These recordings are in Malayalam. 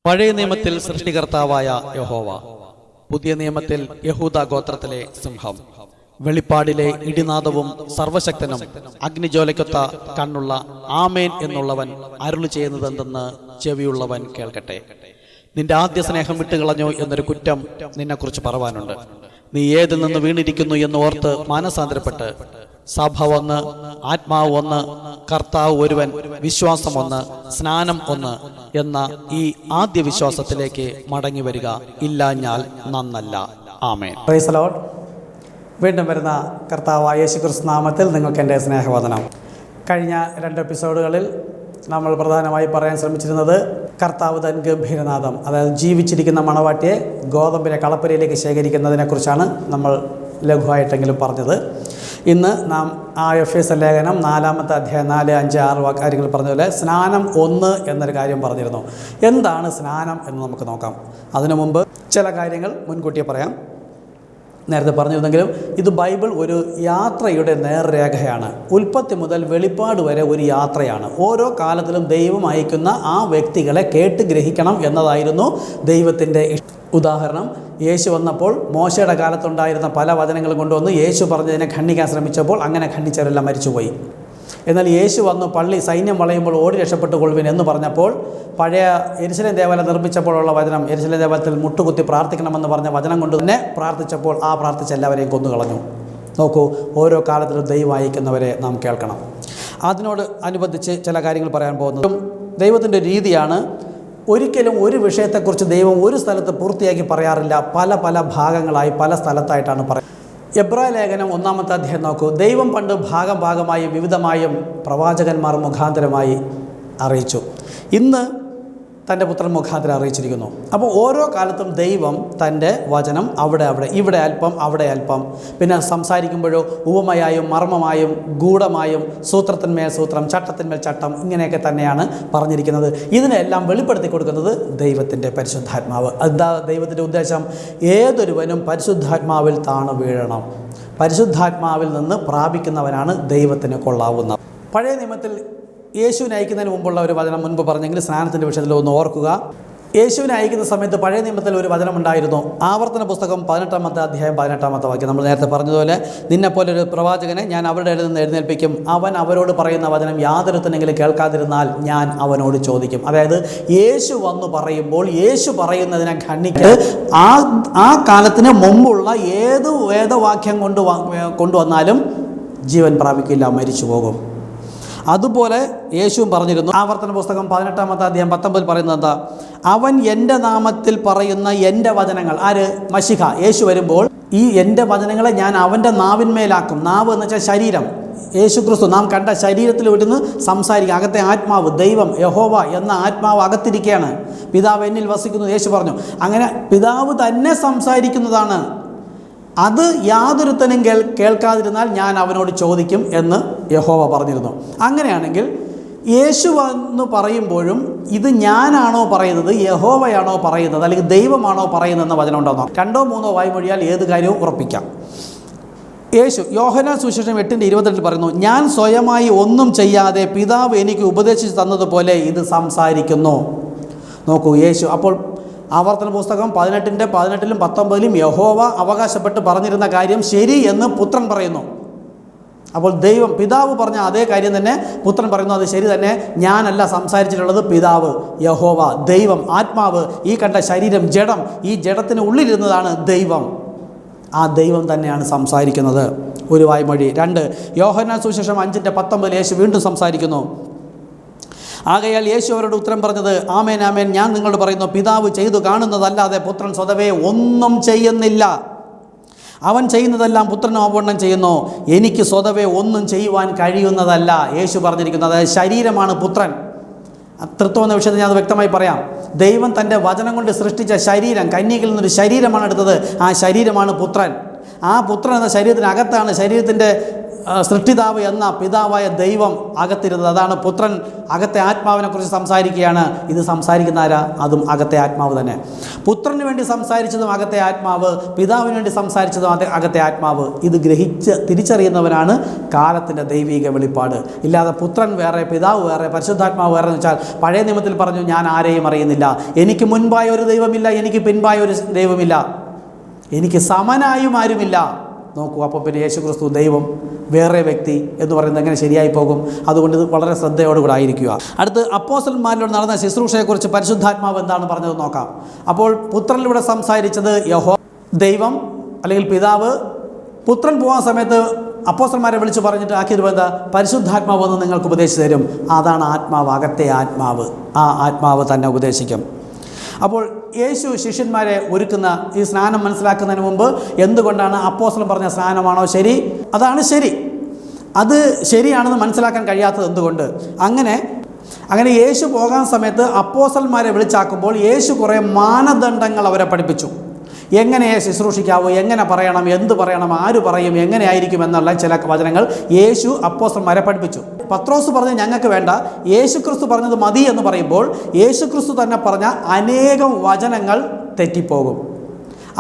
പഴയ നിയമത്തിൽ സൃഷ്ടികർത്താവായ യഹോവ, പുതിയ നിയമത്തിൽ യഹൂദ ഗോത്രത്തിലെ സിംഹം, വെളിപ്പാടിലെ ഇടിനാദവും സർവശക്തനും അഗ്നിജ്വാലയ്ക്കൊത്ത കണ്ണുള്ള ആമേൻ എന്നുള്ളവൻ അരുളി ചെയ്യുന്നതെന്തെന്ന് ചെവിയുള്ളവൻ കേൾക്കട്ടെ. നിന്റെ ആദ്യ സ്നേഹം വിട്ടുകളഞ്ഞു എന്നൊരു കുറ്റം നിന്നെക്കുറിച്ച് പറവാനുണ്ട്. നീ ഏതിൽ നിന്ന് വീണിരിക്കുന്നു എന്ന് ഓർത്ത് മാനസാന്തരപ്പെട്ട് സഭ ഒന്ന്, ആത്മാവ് ഒന്ന്, കർത്താവ് ഒരുവൻ, വിശ്വാസം ഒന്ന്, സ്നാനം ഒന്ന് എന്ന ഈ ആദ്യ വിശ്വാസത്തിലേക്ക് മടങ്ങി വരിക. ഇല്ലാഞ്ഞാൽ നന്നല്ല. ആമേൻ. Praise the lord. വീണ്ടും വരുന്ന കർത്താവായ യേശുക്രിസ്തു നാമത്തിൽ നിങ്ങൾക്ക് എൻ്റെ സ്നേഹവന്ദനം. കഴിഞ്ഞ 2 എപ്പിസോഡുകളിൽ നമ്മൾ പ്രധാനമായി പറയാൻ ശ്രമിച്ചിരുന്നത് കർത്താവ് തൻ ഗംഭീരനാദം, അതായത് ജീവിച്ചിരിക്കുന്ന മണവാട്ടിയെ ഗോതമ്പിനെ കളപ്പുരയിലേക്ക് ശേഖരിക്കുന്നതിനെക്കുറിച്ചാണ് നമ്മൾ ലഘുവായിട്ടെങ്കിലും പറഞ്ഞത്. ഇന്ന് നാം ആ എഫേസ്യ ലേഖനം 4-ാമത്തെ അധ്യായം 4, 5, 6 കാര്യങ്ങൾ പറഞ്ഞതുപോലെ സ്നാനം 1 എന്നൊരു കാര്യം പറഞ്ഞിരുന്നു. എന്താണ് സ്നാനം എന്ന് നമുക്ക് നോക്കാം. അതിനു മുമ്പ് ചില കാര്യങ്ങൾ മുൻകൂട്ടി പറയാം. നേരത്തെ പറഞ്ഞിരുന്നെങ്കിലും ഇത് ബൈബിൾ ഒരു യാത്രയുടെ നേർരേഖയാണ്. ഉൽപ്പത്തി മുതൽ വെളിപ്പാട് വരെ ഒരു യാത്രയാണ്. ഓരോ കാലത്തിലും ദൈവം അയക്കുന്ന ആ വ്യക്തികളെ കേട്ട് ഗ്രഹിക്കണം എന്നതായിരുന്നു ദൈവത്തിൻ്റെ ഉദാഹരണം. യേശു വന്നപ്പോൾ മോശയുടെ കാലത്തുണ്ടായിരുന്ന പല വചനങ്ങളും കൊണ്ടുവന്ന് യേശു പറഞ്ഞതിനെ ഖണ്ഡിക്കാൻ ശ്രമിച്ചപ്പോൾ അങ്ങനെ ഖണ്ഡിച്ചവരെല്ലാം മരിച്ചുപോയി. എന്നാൽ യേശു വന്നു പള്ളി സൈന്യം വളയുമ്പോൾ ഓടി രക്ഷപ്പെട്ടുകൊള്ളുവിൻ എന്ന് പറഞ്ഞപ്പോൾ പഴയ യെരുശലേം ദേവാലയം നിർമ്മിച്ചപ്പോഴുള്ള വചനം, യെരുശലേം ദേവാലയത്തിൽ മുട്ടുകുത്തി പ്രാർത്ഥിക്കണമെന്ന് പറഞ്ഞ വചനം കൊണ്ട് തന്നെ പ്രാർത്ഥിച്ചപ്പോൾ ആ പ്രാർത്ഥിച്ച എല്ലാവരെയും കൊന്നുകളഞ്ഞു. നോക്കൂ, ഓരോ കാലത്തിലും ദൈവം അയക്കുന്നവരെ നാം കേൾക്കണം. അതിനോട് അനുബന്ധിച്ച് ചില കാര്യങ്ങൾ പറയാൻ പോകുന്നതും ദൈവത്തിൻ്റെ രീതിയാണ്. ഒരിക്കലും ഒരു വിഷയത്തെക്കുറിച്ച് ദൈവം ഒരു സ്ഥലത്ത് പൂർത്തിയാക്കി പറയാറില്ല. പല പല ഭാഗങ്ങളായി പല സ്ഥലത്തായിട്ടാണ് പറയുന്നത്. എബ്രായ ലേഖനം 1-ാമത്തെ അധ്യായം നോക്കൂ. ദൈവം പണ്ട് ഭാഗമായും വിവിധമായും പ്രവാചകന്മാർ മുഖാന്തരമായി അറിയിച്ചു. ഇന്ന് തൻ്റെ പുത്രൻ മുഖാന്തരം അറിയിച്ചിരിക്കുന്നു. അപ്പോൾ ഓരോ കാലത്തും ദൈവം തൻ്റെ വചനം അവിടെ ഇവിടെ അല്പം അവിടെ അല്പം, പിന്നെ സംസാരിക്കുമ്പോഴോ ഉപമയായും മർമ്മമായും ഗൂഢമായും സൂത്രത്തിന്മേൽ സൂത്രം, ചട്ടത്തിന്മേൽ ചട്ടം, ഇങ്ങനെയൊക്കെ തന്നെയാണ് പറഞ്ഞിരിക്കുന്നത്. ഇതിനെല്ലാം വെളിപ്പെടുത്തി കൊടുക്കുന്നത് ദൈവത്തിൻ്റെ പരിശുദ്ധാത്മാവ്. എന്താ ദൈവത്തിൻ്റെ ഉദ്ദേശം? ഏതൊരുവനും പരിശുദ്ധാത്മാവിൽ താണു വീഴണം. പരിശുദ്ധാത്മാവിൽ നിന്ന് പ്രാപിക്കുന്നവനാണ് ദൈവത്തിന് കൊള്ളാവുന്നത്. പഴയ നിയമത്തിൽ യേശുവിനെ അയക്കുന്നതിന് മുമ്പുള്ള ഒരു വചനം മുൻപ് പറഞ്ഞെങ്കിൽ സ്നാനത്തിൻ്റെ വിഷയത്തിൽ ഒന്ന് ഓർക്കുക. യേശുവിനെ അയക്കുന്ന സമയത്ത് പഴയ നിയമത്തിൽ ഒരു വചനം ഉണ്ടായിരുന്നു. ആവർത്തന പുസ്തകം 18-ാമത്തെ അധ്യായം 18-ാമത്തെ വാക്യം. നമ്മൾ നേരത്തെ പറഞ്ഞതുപോലെ, നിന്നെപ്പോലെ ഒരു പ്രവാചകനെ ഞാൻ അവരുടെ ഇടയിൽ നിന്ന് എഴുന്നേൽപ്പിക്കും. അവൻ അവരോട് പറയുന്ന വചനം യാതൊരുത്തനെങ്കിലും കേൾക്കാതിരുന്നാൽ ഞാൻ അവനോട് ചോദിക്കും. അതായത് യേശു വന്നു പറയുമ്പോൾ യേശു പറയുന്നതിനെ ഖണ്ഡിക്ക് ആ കാലത്തിന് മുമ്പുള്ള ഏത് വേദവാക്യം കൊണ്ടുവന്നാലും ജീവൻ പ്രാപിക്കില്ല, മരിച്ചു പോകും. അതുപോലെ യേശുവും പറഞ്ഞിരുന്നു. ആവർത്തന പുസ്തകം 18-ാമത്തെ അധ്യായം 19 പറയുന്നത് എന്താ? അവൻ എൻ്റെ നാമത്തിൽ പറയുന്ന എൻ്റെ വചനങ്ങൾ, ആര്? മശിഹ യേശു വരുമ്പോൾ ഈ എൻ്റെ വചനങ്ങളെ ഞാൻ അവൻ്റെ നാവിന്മേലാക്കും. നാവ് എന്ന് വെച്ചാൽ ശരീരം. യേശു ക്രിസ്തു നാം കണ്ട ശരീരത്തിൽ വിടുന്ന് സംസാരിക്കുക. അകത്തെ ആത്മാവ്, ദൈവം യഹോവ എന്ന ആത്മാവ് അകത്തിരിക്കുകയാണ്. പിതാവ് എന്നിൽ വസിക്കുന്നു യേശു പറഞ്ഞു. അങ്ങനെ പിതാവ് തന്നെ സംസാരിക്കുന്നതാണ്. അത് യാതൊരുത്തനും കേൾക്കാതിരുന്നാൽ ഞാൻ അവനോട് ചോദിക്കും എന്ന് യഹോവ പറഞ്ഞിരുന്നു. അങ്ങനെയാണെങ്കിൽ യേശു വന്ന് പറയുമ്പോഴും ഇത് ഞാനാണോ പറയുന്നത്, യഹോവയാണോ പറയുന്നത്, അല്ലെങ്കിൽ ദൈവമാണോ പറയുന്നതെന്ന വചനം ഉണ്ടെന്നോ 2-3 വായ്മൊഴിയാൽ ഏത് കാര്യവും ഉറപ്പിക്കാം. യേശു യോഹന്നാൻ സുവിശേഷം 8:22 പറയുന്നു, ഞാൻ സ്വയമായി ഒന്നും ചെയ്യാതെ പിതാവ് എനിക്ക് ഉപദേശിച്ച് തന്നതുപോലെ ഇത് സംസാരിക്കുന്നു. നോക്കൂ, യേശു അപ്പോൾ ആവർത്തന പുസ്തകം 18-ന്റെ 18-ലും 19-ലും യഹോവ അവകാശപ്പെട്ട് പറഞ്ഞിരുന്ന കാര്യം ശരി എന്ന് പുത്രൻ പറയുന്നു. അപ്പോൾ ദൈവം പിതാവ് പറഞ്ഞ അതേ കാര്യം തന്നെ പുത്രൻ പറയുന്നു, അത് ശരി തന്നെ. ഞാനല്ല സംസാരിച്ചിട്ടുള്ളത്, പിതാവ്, യഹോവ, ദൈവം, ആത്മാവ്, ഈ കണ്ട ശരീരം, ജഡം, ഈ ജഡത്തിന് ഉള്ളിലിരുന്നതാണ് ദൈവം. ആ ദൈവം തന്നെയാണ് സംസാരിക്കുന്നത്. ഒരു വായ്മൊഴി. 2 യോഹന്നാൻ സുവിശേഷം 5:19 യേശു വീണ്ടും സംസാരിക്കുന്നു. ആകയാൽ യേശു അവരോട് ഉത്തരം പറഞ്ഞത്, ആമേൻ ആമേൻ, ഞാൻ നിങ്ങളോട് പറയുന്നു, പിതാവ് ചെയ്തു കാണുന്നതല്ലാതെ പുത്രൻ സ്വതവേ ഒന്നും ചെയ്യുന്നില്ല. അവൻ ചെയ്യുന്നതെല്ലാം പുത്രനും അവണ്ണം ചെയ്യുന്നു. എനിക്ക് സ്വതവേ ഒന്നും ചെയ്യുവാൻ കഴിയുന്നതല്ല. യേശു പറഞ്ഞിരിക്കുന്നത്, അതായത് ശരീരമാണ് പുത്രൻ. തൃത്വം എന്ന വിഷയത്തിൽ ഞാൻ അത് വ്യക്തമായി പറയാം. ദൈവം തൻ്റെ വചനം കൊണ്ട് സൃഷ്ടിച്ച ശരീരം, കന്യകയിൽ നിന്നൊരു ശരീരമാണ് എടുത്തത്. ആ ശരീരമാണ് പുത്രൻ. ആ പുത്രൻ എന്ന ശരീരത്തിനകത്താണ്, ശരീരത്തിൻ്റെ സൃഷ്ടിതാവ് എന്ന പിതാവായ ദൈവം അകത്തിരുന്നത്. അതാണ് പുത്രൻ അകത്തെ ആത്മാവിനെ കുറിച്ച് സംസാരിക്കുകയാണ്. ഇത് സംസാരിക്കുന്ന ആരാ? അതും അകത്തെ ആത്മാവ് തന്നെ. പുത്രന് വേണ്ടി സംസാരിച്ചതും അകത്തെ ആത്മാവ്, പിതാവിന് വേണ്ടി സംസാരിച്ചതും അകത്തെ ആത്മാവ്. ഇത് ഗ്രഹിച്ച് തിരിച്ചറിയുന്നവനാണ് കാലത്തിൻ്റെ ദൈവിക വെളിപ്പാട്. ഇല്ലാതെ പുത്രൻ വേറെ, പിതാവ് വേറെ, പരിശുദ്ധാത്മാവ് വേറെ എന്ന് വെച്ചാൽ പഴയ നിയമത്തിൽ പറഞ്ഞു, ഞാൻ ആരെയും അറിയുന്നില്ല, എനിക്ക് മുൻപായ ഒരു ദൈവമില്ല, എനിക്ക് പിൻപായ ഒരു ദൈവമില്ല, എനിക്ക് സമനായും ആരുമില്ല. നോക്കൂ, അപ്പോൾ പിന്നെ യേശു ക്രിസ്തു ദൈവം, വേറെ വ്യക്തി എന്ന് പറയുന്നത് എങ്ങനെ ശരിയായി പോകും? അതുകൊണ്ട് ഇത് വളരെ ശ്രദ്ധയോടുകൂടെ ആയിരിക്കുക. അടുത്ത് അപ്പോസ്തലന്മാരിലൂടെ നടന്ന ശുശ്രൂഷയെക്കുറിച്ച് പരിശുദ്ധാത്മാവ് എന്താണ് പറഞ്ഞത് നോക്കാം. അപ്പോൾ പുത്രനിലൂടെ സംസാരിച്ചത് ദൈവം അല്ലെങ്കിൽ പിതാവ്. പുത്രൻ പോകാൻ സമയത്ത് അപ്പോസ്തലന്മാരെ വിളിച്ച് പറഞ്ഞിട്ട് ആക്കിയത് എന്താ? പരിശുദ്ധാത്മാവ് എന്ന് നിങ്ങൾക്ക് ഉപദേശിച്ചു തരും. അതാണ് ആത്മാവ്, അകത്തെ ആത്മാവ്. ആ ആത്മാവ് തന്നെ ഉപദേശിക്കും. അപ്പോൾ യേശു ശിഷ്യന്മാരെ ഒരുക്കുന്ന ഈ സ്നാനം മനസ്സിലാക്കുന്നതിന് മുമ്പ് എന്തുകൊണ്ടാണ് അപ്പോസ്തലൻ പറഞ്ഞ സ്നാനമാണോ ശരി, അതാണ് ശരി, അത് ശരിയാണെന്ന് മനസ്സിലാക്കാൻ കഴിയാത്തത് എന്തുകൊണ്ട്? അങ്ങനെ യേശു പോകാൻ സമയത്ത് അപ്പോസ്തലന്മാരെ വിളിച്ചാക്കുമ്പോൾ യേശു കുറേ മാനദണ്ഡങ്ങൾ അവരെ പഠിപ്പിച്ചു. എങ്ങനെ ശുശ്രൂഷിക്കാവൂ, എങ്ങനെ പറയണം, എന്ത് പറയണം, ആര് പറയും, എങ്ങനെയായിരിക്കും എന്നുള്ള ചില വചനങ്ങൾ യേശു അപ്പോസ്തലന്മാരെ പഠിപ്പിച്ചു. പത്രോസ് പറഞ്ഞ് ഞങ്ങൾക്ക് വേണ്ട, യേശുക്രിസ്തു പറഞ്ഞത് മതി എന്ന് പറയുമ്പോൾ യേശുക്രിസ്തു തന്നെ പറഞ്ഞ അനേകം വചനങ്ങൾ തെറ്റിപ്പോകും.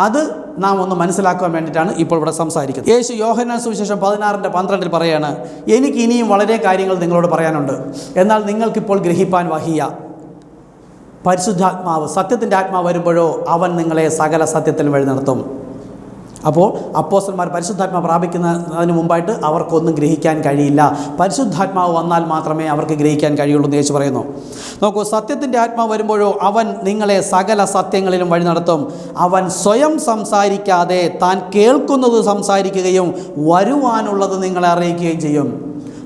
അത് നാം ഒന്ന് മനസ്സിലാക്കാൻ വേണ്ടിയിട്ടാണ് ഇപ്പോൾ ഇവിടെ സംസാരിക്കുന്നത്. യേശു യോഹന്നാൻ സുവിശേഷം 16:12 പറയാണ്, എനിക്ക് ഇനിയും വളരെ കാര്യങ്ങൾ നിങ്ങളോട് പറയാനുണ്ട്, എന്നാൽ നിങ്ങൾക്കിപ്പോൾ ഗ്രഹിപ്പാൻ വഹിയ. പരിശുദ്ധാത്മാവ്, സത്യത്തിൻ്റെ ആത്മാവ് വരുമ്പോഴോ അവൻ നിങ്ങളെ സകല സത്യത്തിലും വഴി നടത്തും. അപ്പോൾ അപ്പോസ്തലന്മാർ പരിശുദ്ധാത്മാവ് പ്രാപിക്കുന്നതിന് മുമ്പായിട്ട് അവർക്കൊന്നും ഗ്രഹിക്കാൻ കഴിയില്ല. പരിശുദ്ധാത്മാവ് വന്നാൽ മാത്രമേ അവർക്ക് ഗ്രഹിക്കാൻ കഴിയുള്ളൂ എന്ന് യേശു പറയുന്നു. നോക്കൂ, സത്യത്തിൻ്റെ ആത്മാവ് വരുമ്പോഴോ അവൻ നിങ്ങളെ സകല സത്യങ്ങളിലും വഴി നടത്തും. അവൻ സ്വയം സംസാരിക്കാതെ താൻ കേൾക്കുന്നത് സംസാരിക്കുകയും വരുവാനുള്ളത് നിങ്ങളെ അറിയിക്കുകയും ചെയ്യും.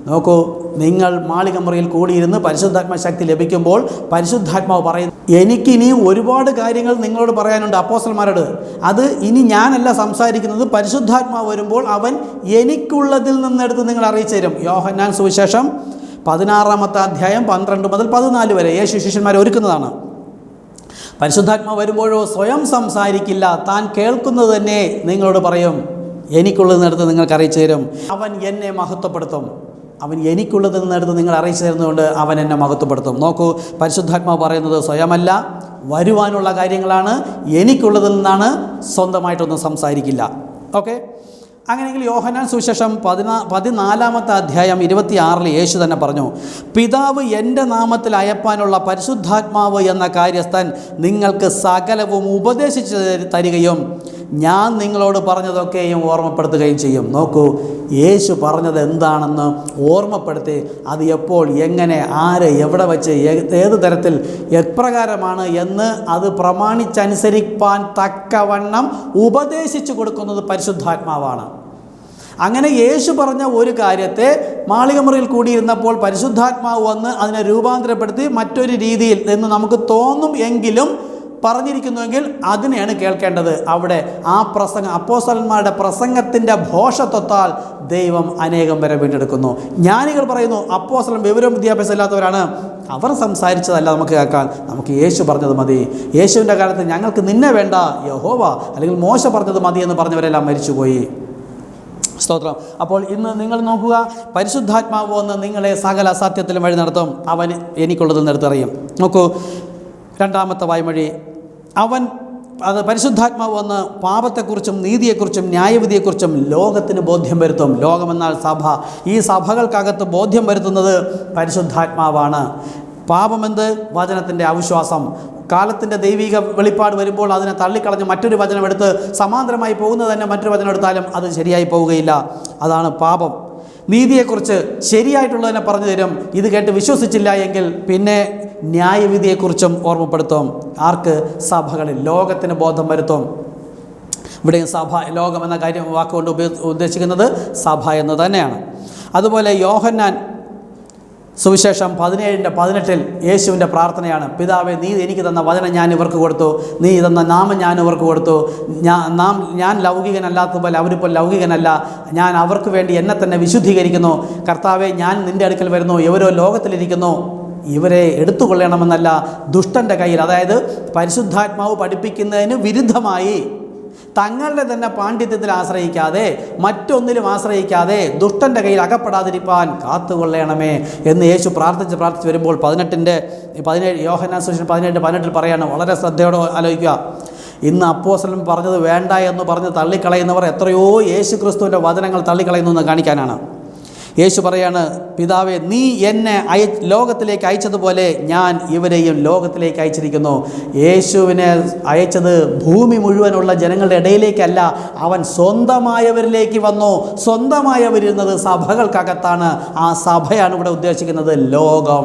നോക്കൂ, നിങ്ങൾ മാളികമുറിയിൽ കൂടിയിരുന്ന് പരിശുദ്ധാത്മ ശക്തി ലഭിക്കുമ്പോൾ പരിശുദ്ധാത്മാവ് പറയുന്നു, എനിക്കിനിയും ഒരുപാട് കാര്യങ്ങൾ നിങ്ങളോട് പറയാനുണ്ട് അപ്പോസ്തലന്മാരോട്. അത് ഇനി ഞാനല്ല സംസാരിക്കുന്നത്, പരിശുദ്ധാത്മാവ് വരുമ്പോൾ അവൻ എനിക്കുള്ളതിൽ നിന്നെടുത്ത് നിങ്ങൾ അറിയിച്ചു തരും. യോഹന്നാൻ സുവിശേഷം 16 12 മുതൽ 14 വരെ യേശു ശിഷ്യന്മാരെ ഒരുക്കുന്നതാണ്. പരിശുദ്ധാത്മാവ് വരുമ്പോഴോ സ്വയം സംസാരിക്കില്ല, താൻ കേൾക്കുന്നത് തന്നെ നിങ്ങളോട് പറയും, എനിക്കുള്ളതിൽ നിന്നെടുത്ത് നിങ്ങൾക്ക് അറിയിച്ചു തരും. അവൻ എന്നെ മഹത്വപ്പെടുത്തും. അവൻ എനിക്കുള്ളതിൽ നിന്നെടുത്ത് നിങ്ങൾ അറിയിച്ചു തരുന്നതുകൊണ്ട് അവൻ എന്നെ മഹത്വപ്പെടുത്തും. നോക്കൂ, പരിശുദ്ധാത്മാവ് പറയുന്നത് സ്വയമല്ല, വരുവാനുള്ള കാര്യങ്ങളാണ്. എനിക്കുള്ളതിൽ നിന്നാണ്, സ്വന്തമായിട്ടൊന്നും സംസാരിക്കില്ല. ഓക്കെ, അങ്ങനെയെങ്കിൽ യോഹന്നാൻ സുവിശേഷം 14 26 യേശു തന്നെ പറഞ്ഞു, പിതാവ് എൻ്റെ നാമത്തിൽ അയപ്പാനുള്ള പരിശുദ്ധാത്മാവ് എന്ന കാര്യസ്ഥൻ നിങ്ങൾക്ക് സകലവും ഉപദേശിച്ചു തരികയും ഞാൻ നിങ്ങളോട് പറഞ്ഞതൊക്കെയും ഓർമ്മപ്പെടുത്തുകയും ചെയ്യും. നോക്കൂ, യേശു പറഞ്ഞത് എന്താണെന്ന് ഓർമ്മപ്പെടുത്തി അത് എപ്പോൾ, എങ്ങനെ, ആര്, എവിടെ വച്ച്, ഏത് തരത്തിൽ, എപ്രകാരമാണ് എന്ന് അത് പ്രമാണിച്ചനുസരിപ്പാൻ തക്കവണ്ണം ഉപദേശിച്ചു കൊടുക്കുന്നത് പരിശുദ്ധാത്മാവാണ്. അങ്ങനെ യേശു പറഞ്ഞ ഒരു കാര്യത്തെ മാളികമുറിയിൽ കൂടിയിരുന്നപ്പോൾ പരിശുദ്ധാത്മാവ് വന്ന് അതിനെ രൂപാന്തരപ്പെടുത്തി മറ്റൊരു രീതിയിൽ എന്ന് നമുക്ക് തോന്നും എങ്കിലും പറഞ്ഞിരിക്കുന്നുവെങ്കിൽ അതിനെയാണ് കേൾക്കേണ്ടത്. അവിടെ ആ പ്രസംഗം, അപ്പോസ്തലന്മാരുടെ പ്രസംഗത്തിൻ്റെ ഭോഷത്വത്താൽ ദൈവം അനേകം പേരെ വീണ്ടെടുക്കുന്നു. ജ്ഞാനികൾ പറയുന്നു അപ്പോസ്തലൻ വിവരവും വിദ്യാഭ്യാസം ഇല്ലാത്തവരാണ്, അവർ സംസാരിച്ചതല്ല നമുക്ക് കേൾക്കാൻ, നമുക്ക് യേശു പറഞ്ഞത് മതി. യേശുവിൻ്റെ കാലത്ത് ഞങ്ങൾക്ക് നിന്നെ വേണ്ട, യഹോവ അല്ലെങ്കിൽ മോശ പറഞ്ഞത് മതി എന്ന് പറഞ്ഞവരെല്ലാം മരിച്ചുപോയി. സ്തോത്രം. അപ്പോൾ ഇന്ന് നിങ്ങൾ നോക്കുക, പരിശുദ്ധാത്മാവ് വന്ന് നിങ്ങളെ സകല സത്യത്തിലും വഴി നടത്തും. അവൻ എനിക്കുള്ളതിൽ നിന്നെടുത്തറിയും. നോക്കൂ, 2-ാമത്തെ വായ്മൊഴി, അത് പരിശുദ്ധാത്മാവ് വന്ന് പാപത്തെക്കുറിച്ചും നീതിയെക്കുറിച്ചും ന്യായവിധിയെക്കുറിച്ചും ലോകത്തിന് ബോധ്യം വരുത്തും. ലോകമെന്നാൽ സഭ. ഈ സഭകൾക്കകത്ത് ബോധ്യം വരുത്തുന്നത് പരിശുദ്ധാത്മാവാണ്. പാപമെന്ത്? വചനത്തിൻ്റെ അവിശ്വാസം. കാലത്തിൻ്റെ ദൈവിക വെളിപ്പാട് വരുമ്പോൾ അതിനെ തള്ളിക്കളഞ്ഞ് മറ്റൊരു വചനം എടുത്ത് സമാന്തരമായി പോകുന്നത് തന്നെ മറ്റൊരു വചനം എടുത്താലും അത് ശരിയായി പോവുകയില്ല. അതാണ് പാപം. നീതിയെക്കുറിച്ച് ശരിയായിട്ടുള്ളതിനെ പറഞ്ഞു തരും. ഇത് കേട്ട് വിശ്വസിച്ചില്ല എങ്കിൽ പിന്നെ ന്യായവിധിയെക്കുറിച്ചും ഓർമ്മപ്പെടുത്തും. ആർക്ക്? സഭകളിൽ. ലോകത്തിന് ബോധം വരുത്തും. ഇവിടെയും സഭ, ലോകം എന്ന കാര്യം വാക്കുകൊണ്ട് ഉദ്ദേശിക്കുന്നത് സഭ എന്ന് തന്നെയാണ്. അതുപോലെ യോഹന്നാൻ സുവിശേഷം 17:18 യേശുവിൻ്റെ പ്രാർത്ഥനയാണ്, പിതാവേ, നീ എനിക്ക് തന്ന വചനം ഞാൻ ഇവർക്ക് കൊടുത്തു, നീ തന്ന നാമം ഞാൻ ഇവർക്ക് കൊടുത്തു, ഞാൻ ലൗകികനല്ലാത്തതുപോലെ അവരിപ്പോൾ ലൗകികനല്ല, ഞാൻ അവർക്ക് വേണ്ടി എന്നെ തന്നെ വിശുദ്ധീകരിക്കുന്നു. കർത്താവെ, ഞാൻ നിൻ്റെ അടുക്കൽ വരുന്നു, ഇവരോ ലോകത്തിലിരിക്കുന്നു, ഇവരെ എടുത്തുകൊള്ളണമെന്നല്ല, ദുഷ്ടൻ്റെ കയ്യിൽ, അതായത് പരിശുദ്ധാത്മാവ് പഠിപ്പിക്കുന്നതിന് വിരുദ്ധമായി തങ്ങളുടെ തന്നെ പാണ്ഡിത്യത്തിൽ ആശ്രയിക്കാതെ മറ്റൊന്നിലും ആശ്രയിക്കാതെ ദുഷ്ടൻ്റെ കയ്യിൽ അകപ്പെടാതിരിപ്പാൻ കാത്തുകൊള്ളണമേ എന്ന് യേശു പ്രാർത്ഥിച്ച് വരുമ്പോൾ 17 യോഹന്നാൻ സുവിശേഷം 17:18 പറയാണ്. വളരെ ശ്രദ്ധയോടെ ആലോചിക്കുക. ഇന്ന് അപ്പോസ്തലൻ പറഞ്ഞത് വേണ്ട എന്ന് പറഞ്ഞ് തള്ളിക്കളയുന്നവർ എത്രയോ യേശു ക്രിസ്തുവിൻ്റെ വചനങ്ങൾ തള്ളിക്കളയുന്നു എന്ന് കാണിക്കാനാണ്. യേശു പറയാണ്, പിതാവേ, നീ എന്നെ ലോകത്തിലേക്ക് അയച്ചതുപോലെ ഞാൻ ഇവരെയും ലോകത്തിലേക്ക് അയച്ചിരിക്കുന്നു. യേശുവിനെ അയച്ചത് ഭൂമി മുഴുവനുള്ള ജനങ്ങളുടെ ഇടയിലേക്കല്ല, അവൻ സ്വന്തമായവരിലേക്ക് വന്നു. സ്വന്തമായവരുന്നത് സഭകൾക്കകത്താണ്. ആ സഭയാണ് ഇവിടെ ഉദ്ദേശിക്കുന്നത്, ലോകം.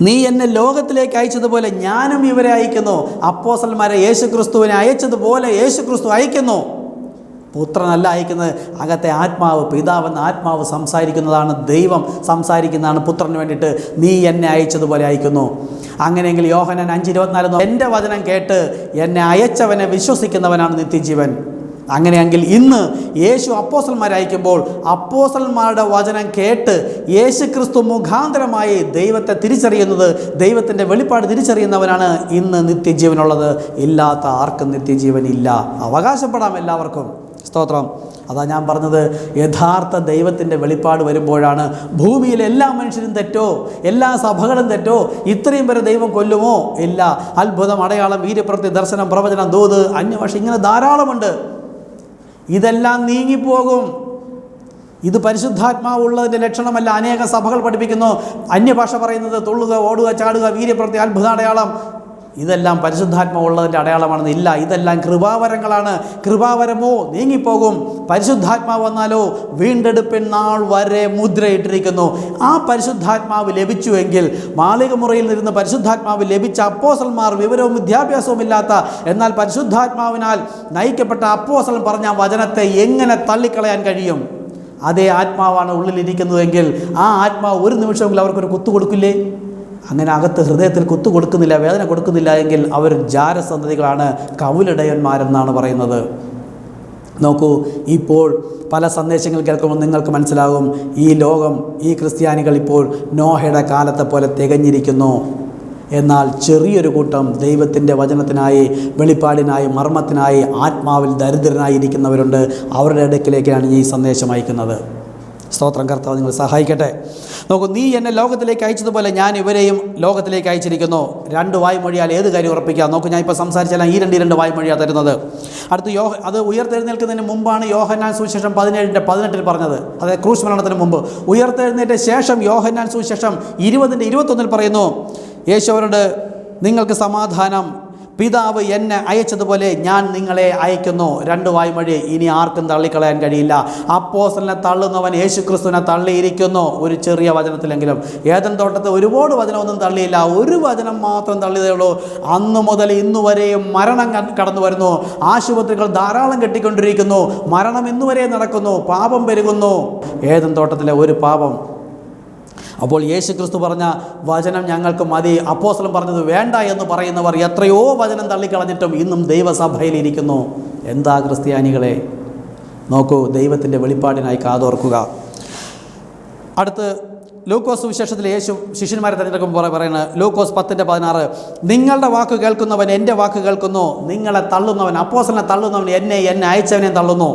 നീ എന്നെ ലോകത്തിലേക്ക് അയച്ചതുപോലെ ഞാനും ഇവരെ അയക്കുന്നു. അപ്പോസ്തലന്മാരെ യേശു ക്രിസ്തുവിനെ അയച്ചതുപോലെ യേശു ക്രിസ്തു അയക്കുന്നു. പുത്രനല്ല അയക്കുന്നത്, അകത്തെ ആത്മാവ്, പിതാവെന്ന ആത്മാവ് സംസാരിക്കുന്നതാണ്. ദൈവം സംസാരിക്കുന്നതാണ് പുത്രന് വേണ്ടിയിട്ട്. നീ എന്നെ അയച്ചതുപോലെ അയക്കുന്നു. അങ്ങനെയെങ്കിൽ യോഹന്നാൻ 5:24 എൻ്റെ വചനം കേട്ട് എന്നെ അയച്ചവനെ വിശ്വസിക്കുന്നവനാണ് നിത്യജീവൻ. അങ്ങനെയെങ്കിൽ ഇന്ന് യേശു അപ്പോസ്തലന്മാരെ അയക്കുമ്പോൾ അപ്പോസ്തലന്മാരുടെ വചനം കേട്ട് യേശു ക്രിസ്തു മുഖാന്തരമായി ദൈവത്തെ തിരിച്ചറിയുന്നത്, ദൈവത്തിൻ്റെ വെളിപ്പാട് തിരിച്ചറിയുന്നവനാണ് ഇന്ന് നിത്യജീവനുള്ളത്. ഇല്ലാത്ത ആർക്കും നിത്യജീവൻ ഇല്ല. അവകാശപ്പെടാം എല്ലാവർക്കും. സ്തോത്രം. അതാ ഞാൻ പറഞ്ഞത്, യഥാർത്ഥ ദൈവത്തിൻ്റെ വെളിപ്പാട് വരുമ്പോഴാണ് ഭൂമിയിലെ എല്ലാ മനുഷ്യരും തെറ്റോ, എല്ലാ സഭകളും തെറ്റോ, ഇത്രയും പേരെ ദൈവം കൊല്ലുമോ? ഇല്ല. അത്ഭുതം, അടയാളം, വീര്യപ്രവൃത്തി, ദർശനം, പ്രവചനം, ദൂത്, അന്യഭാഷ, ഇങ്ങനെ ധാരാളമുണ്ട്. ഇതെല്ലാം നീങ്ങിപ്പോകും. ഇത് പരിശുദ്ധാത്മാവുള്ളതിൻ്റെ ലക്ഷണമല്ല. അനേക സഭകൾ പഠിപ്പിക്കുന്നു അന്യഭാഷ പറയുന്നത് തുള്ളുക, ഓടുക, ചാടുക, വീര്യപ്രവൃത്തി, അത്ഭുത, അടയാളം, ഇതെല്ലാം പരിശുദ്ധാത്മാവുള്ളതിൻ്റെ അടയാളമാണെന്ന്. ഇല്ല, ഇതെല്ലാം കൃപാവരങ്ങളാണ്. കൃപാവരമോ നീങ്ങിപ്പോകും. പരിശുദ്ധാത്മാവ് വന്നാലോ വീണ്ടെടുപ്പിൻ നാൾ വരെ മുദ്രയിട്ടിരിക്കുന്നു. ആ പരിശുദ്ധാത്മാവ് ലഭിച്ചുവെങ്കിൽ, മാളികമുറിയിൽ നിന്ന് പരിശുദ്ധാത്മാവ് ലഭിച്ച അപ്പോസ്തലന്മാർ വിവരവും വിദ്യാഭ്യാസവും ഇല്ലാത്ത, എന്നാൽ പരിശുദ്ധാത്മാവിനാൽ നയിക്കപ്പെട്ട അപ്പോസ്തലൻ പറഞ്ഞ വചനത്തെ എങ്ങനെ തള്ളിക്കളയാൻ കഴിയും? അതേ ആത്മാവാണ് ഉള്ളിലിരിക്കുന്നതെങ്കിൽ ആ ആത്മാവ് ഒരു നിമിഷമെങ്കിലും അവർക്കൊരു കുത്തു കൊടുക്കില്ലേ? അങ്ങനെ അകത്ത് ഹൃദയത്തിൽ കുത്തു കൊടുക്കുന്നില്ല, വേദന കൊടുക്കുന്നില്ല എങ്കിൽ അവർ ജാരസന്തതികളാണ്, കവുലിടയന്മാരെന്നാണ് പറയുന്നത്. നോക്കൂ, ഇപ്പോൾ പല സന്ദേശങ്ങൾ കേൾക്കുമ്പോൾ നിങ്ങൾക്ക് മനസ്സിലാകും, ഈ ലോകം, ഈ ക്രിസ്ത്യാനികൾ ഇപ്പോൾ നോഹയുടെ കാലത്തെ പോലെ തികഞ്ഞിരിക്കുന്നു. എന്നാൽ ചെറിയൊരു കൂട്ടം ദൈവത്തിൻ്റെ വചനത്തിനായി, വെളിപ്പാടിനായി, മർമ്മത്തിനായി ആത്മാവിൽ ദരിദ്രനായിരിക്കുന്നവരുണ്ട്. അവരുടെ ഇടയ്ക്കിലേക്കാണ് ഈ സന്ദേശം അയക്കുന്നത്. സ്തോത്രം. കർത്താവ് നിങ്ങൾ സഹായിക്കട്ടെ. നോക്കൂ, നീ എന്നെ ലോകത്തിലേക്ക് അയച്ചതുപോലെ ഞാൻ ഇവരെയും ലോകത്തിലേക്ക് അയച്ചിരിക്കുന്നു. 2 വായ്മൊഴിയാൽ ഏത് കാര്യം ഉറപ്പിക്കാം? നോക്കൂ, ഞാൻ ഇപ്പോൾ സംസാരിച്ചാൽ ഈ 2 വായ്മൊഴിയാണ് തരുന്നത്. അടുത്ത് അത് ഉയർത്തെഴുന്നേൽക്കുന്നതിന് മുമ്പാണ് യോഹന്നാൻ സുവിശേഷം 17:18 പറഞ്ഞത്. അതായത് ക്രൂശ് മരണത്തിന് മുമ്പ്. ഉയർത്തെഴുന്നേറ്റ ശേഷം യോഹന്നാൻ സുവിശേഷം 20:21 പറയുന്നു, യേശു അവരോട്, നിങ്ങൾക്ക് സമാധാനം, പിതാവ് എന്നെ അയച്ചതുപോലെ ഞാൻ നിങ്ങളെ അയക്കുന്നു. 2 വായ്മൊഴി ഇനി ആർക്കും തള്ളിക്കളയാൻ കഴിയില്ല. അപ്പോസ്തലനെ തള്ളുന്നവൻ യേശുക്രിസ്തുവിനെ തള്ളിയിരിക്കുന്നു. ഒരു ചെറിയ വചനത്തിലെങ്കിലും. ഏദൻ തോട്ടത്തെ ഒരുപാട് വചനമൊന്നും തള്ളിയില്ല, ഒരു വചനം മാത്രം തള്ളിയതേ ഉള്ളൂ. അന്നു മുതൽ ഇന്നു വരെയും മരണം കടന്നു വരുന്നു. ആശുപത്രികൾ ധാരാളം കെട്ടിക്കൊണ്ടിരിക്കുന്നു. മരണം ഇന്നുവരെ നടക്കുന്നു. പാപം പെരുകുന്നു. ഏദൻ തോട്ടത്തിലെ ഒരു പാപം. അപ്പോൾ യേശു ക്രിസ്തു പറഞ്ഞ വചനം ഞങ്ങൾക്ക് മതി, അപ്പോസ്തലൻ പറഞ്ഞത് വേണ്ട എന്ന് പറയുന്നവർ എത്രയോ വചനം തള്ളിക്കളഞ്ഞിട്ടും ഇന്നും ദൈവസഭയിലിരിക്കുന്നു. എന്താ ക്രിസ്ത്യാനികളെ? നോക്കൂ, ദൈവത്തിൻ്റെ വെളിപ്പാടിനായി കാതോർക്കുക. അടുത്ത് ലൂക്കോസ് സുവിശേഷത്തിൽ യേശു ശിഷ്യന്മാരെ തിരഞ്ഞെടുക്കുമ്പോൾ പറയുന്നത്, ലൂക്കോസ് 10:16, നിങ്ങളുടെ വാക്ക് കേൾക്കുന്നവൻ എൻ്റെ വാക്ക് കേൾക്കുന്നു. നിങ്ങളെ തള്ളുന്നവൻ, അപ്പോസ്തലനെ തള്ളുന്നവൻ എന്നെ അയച്ചവനെ തള്ളുന്നു.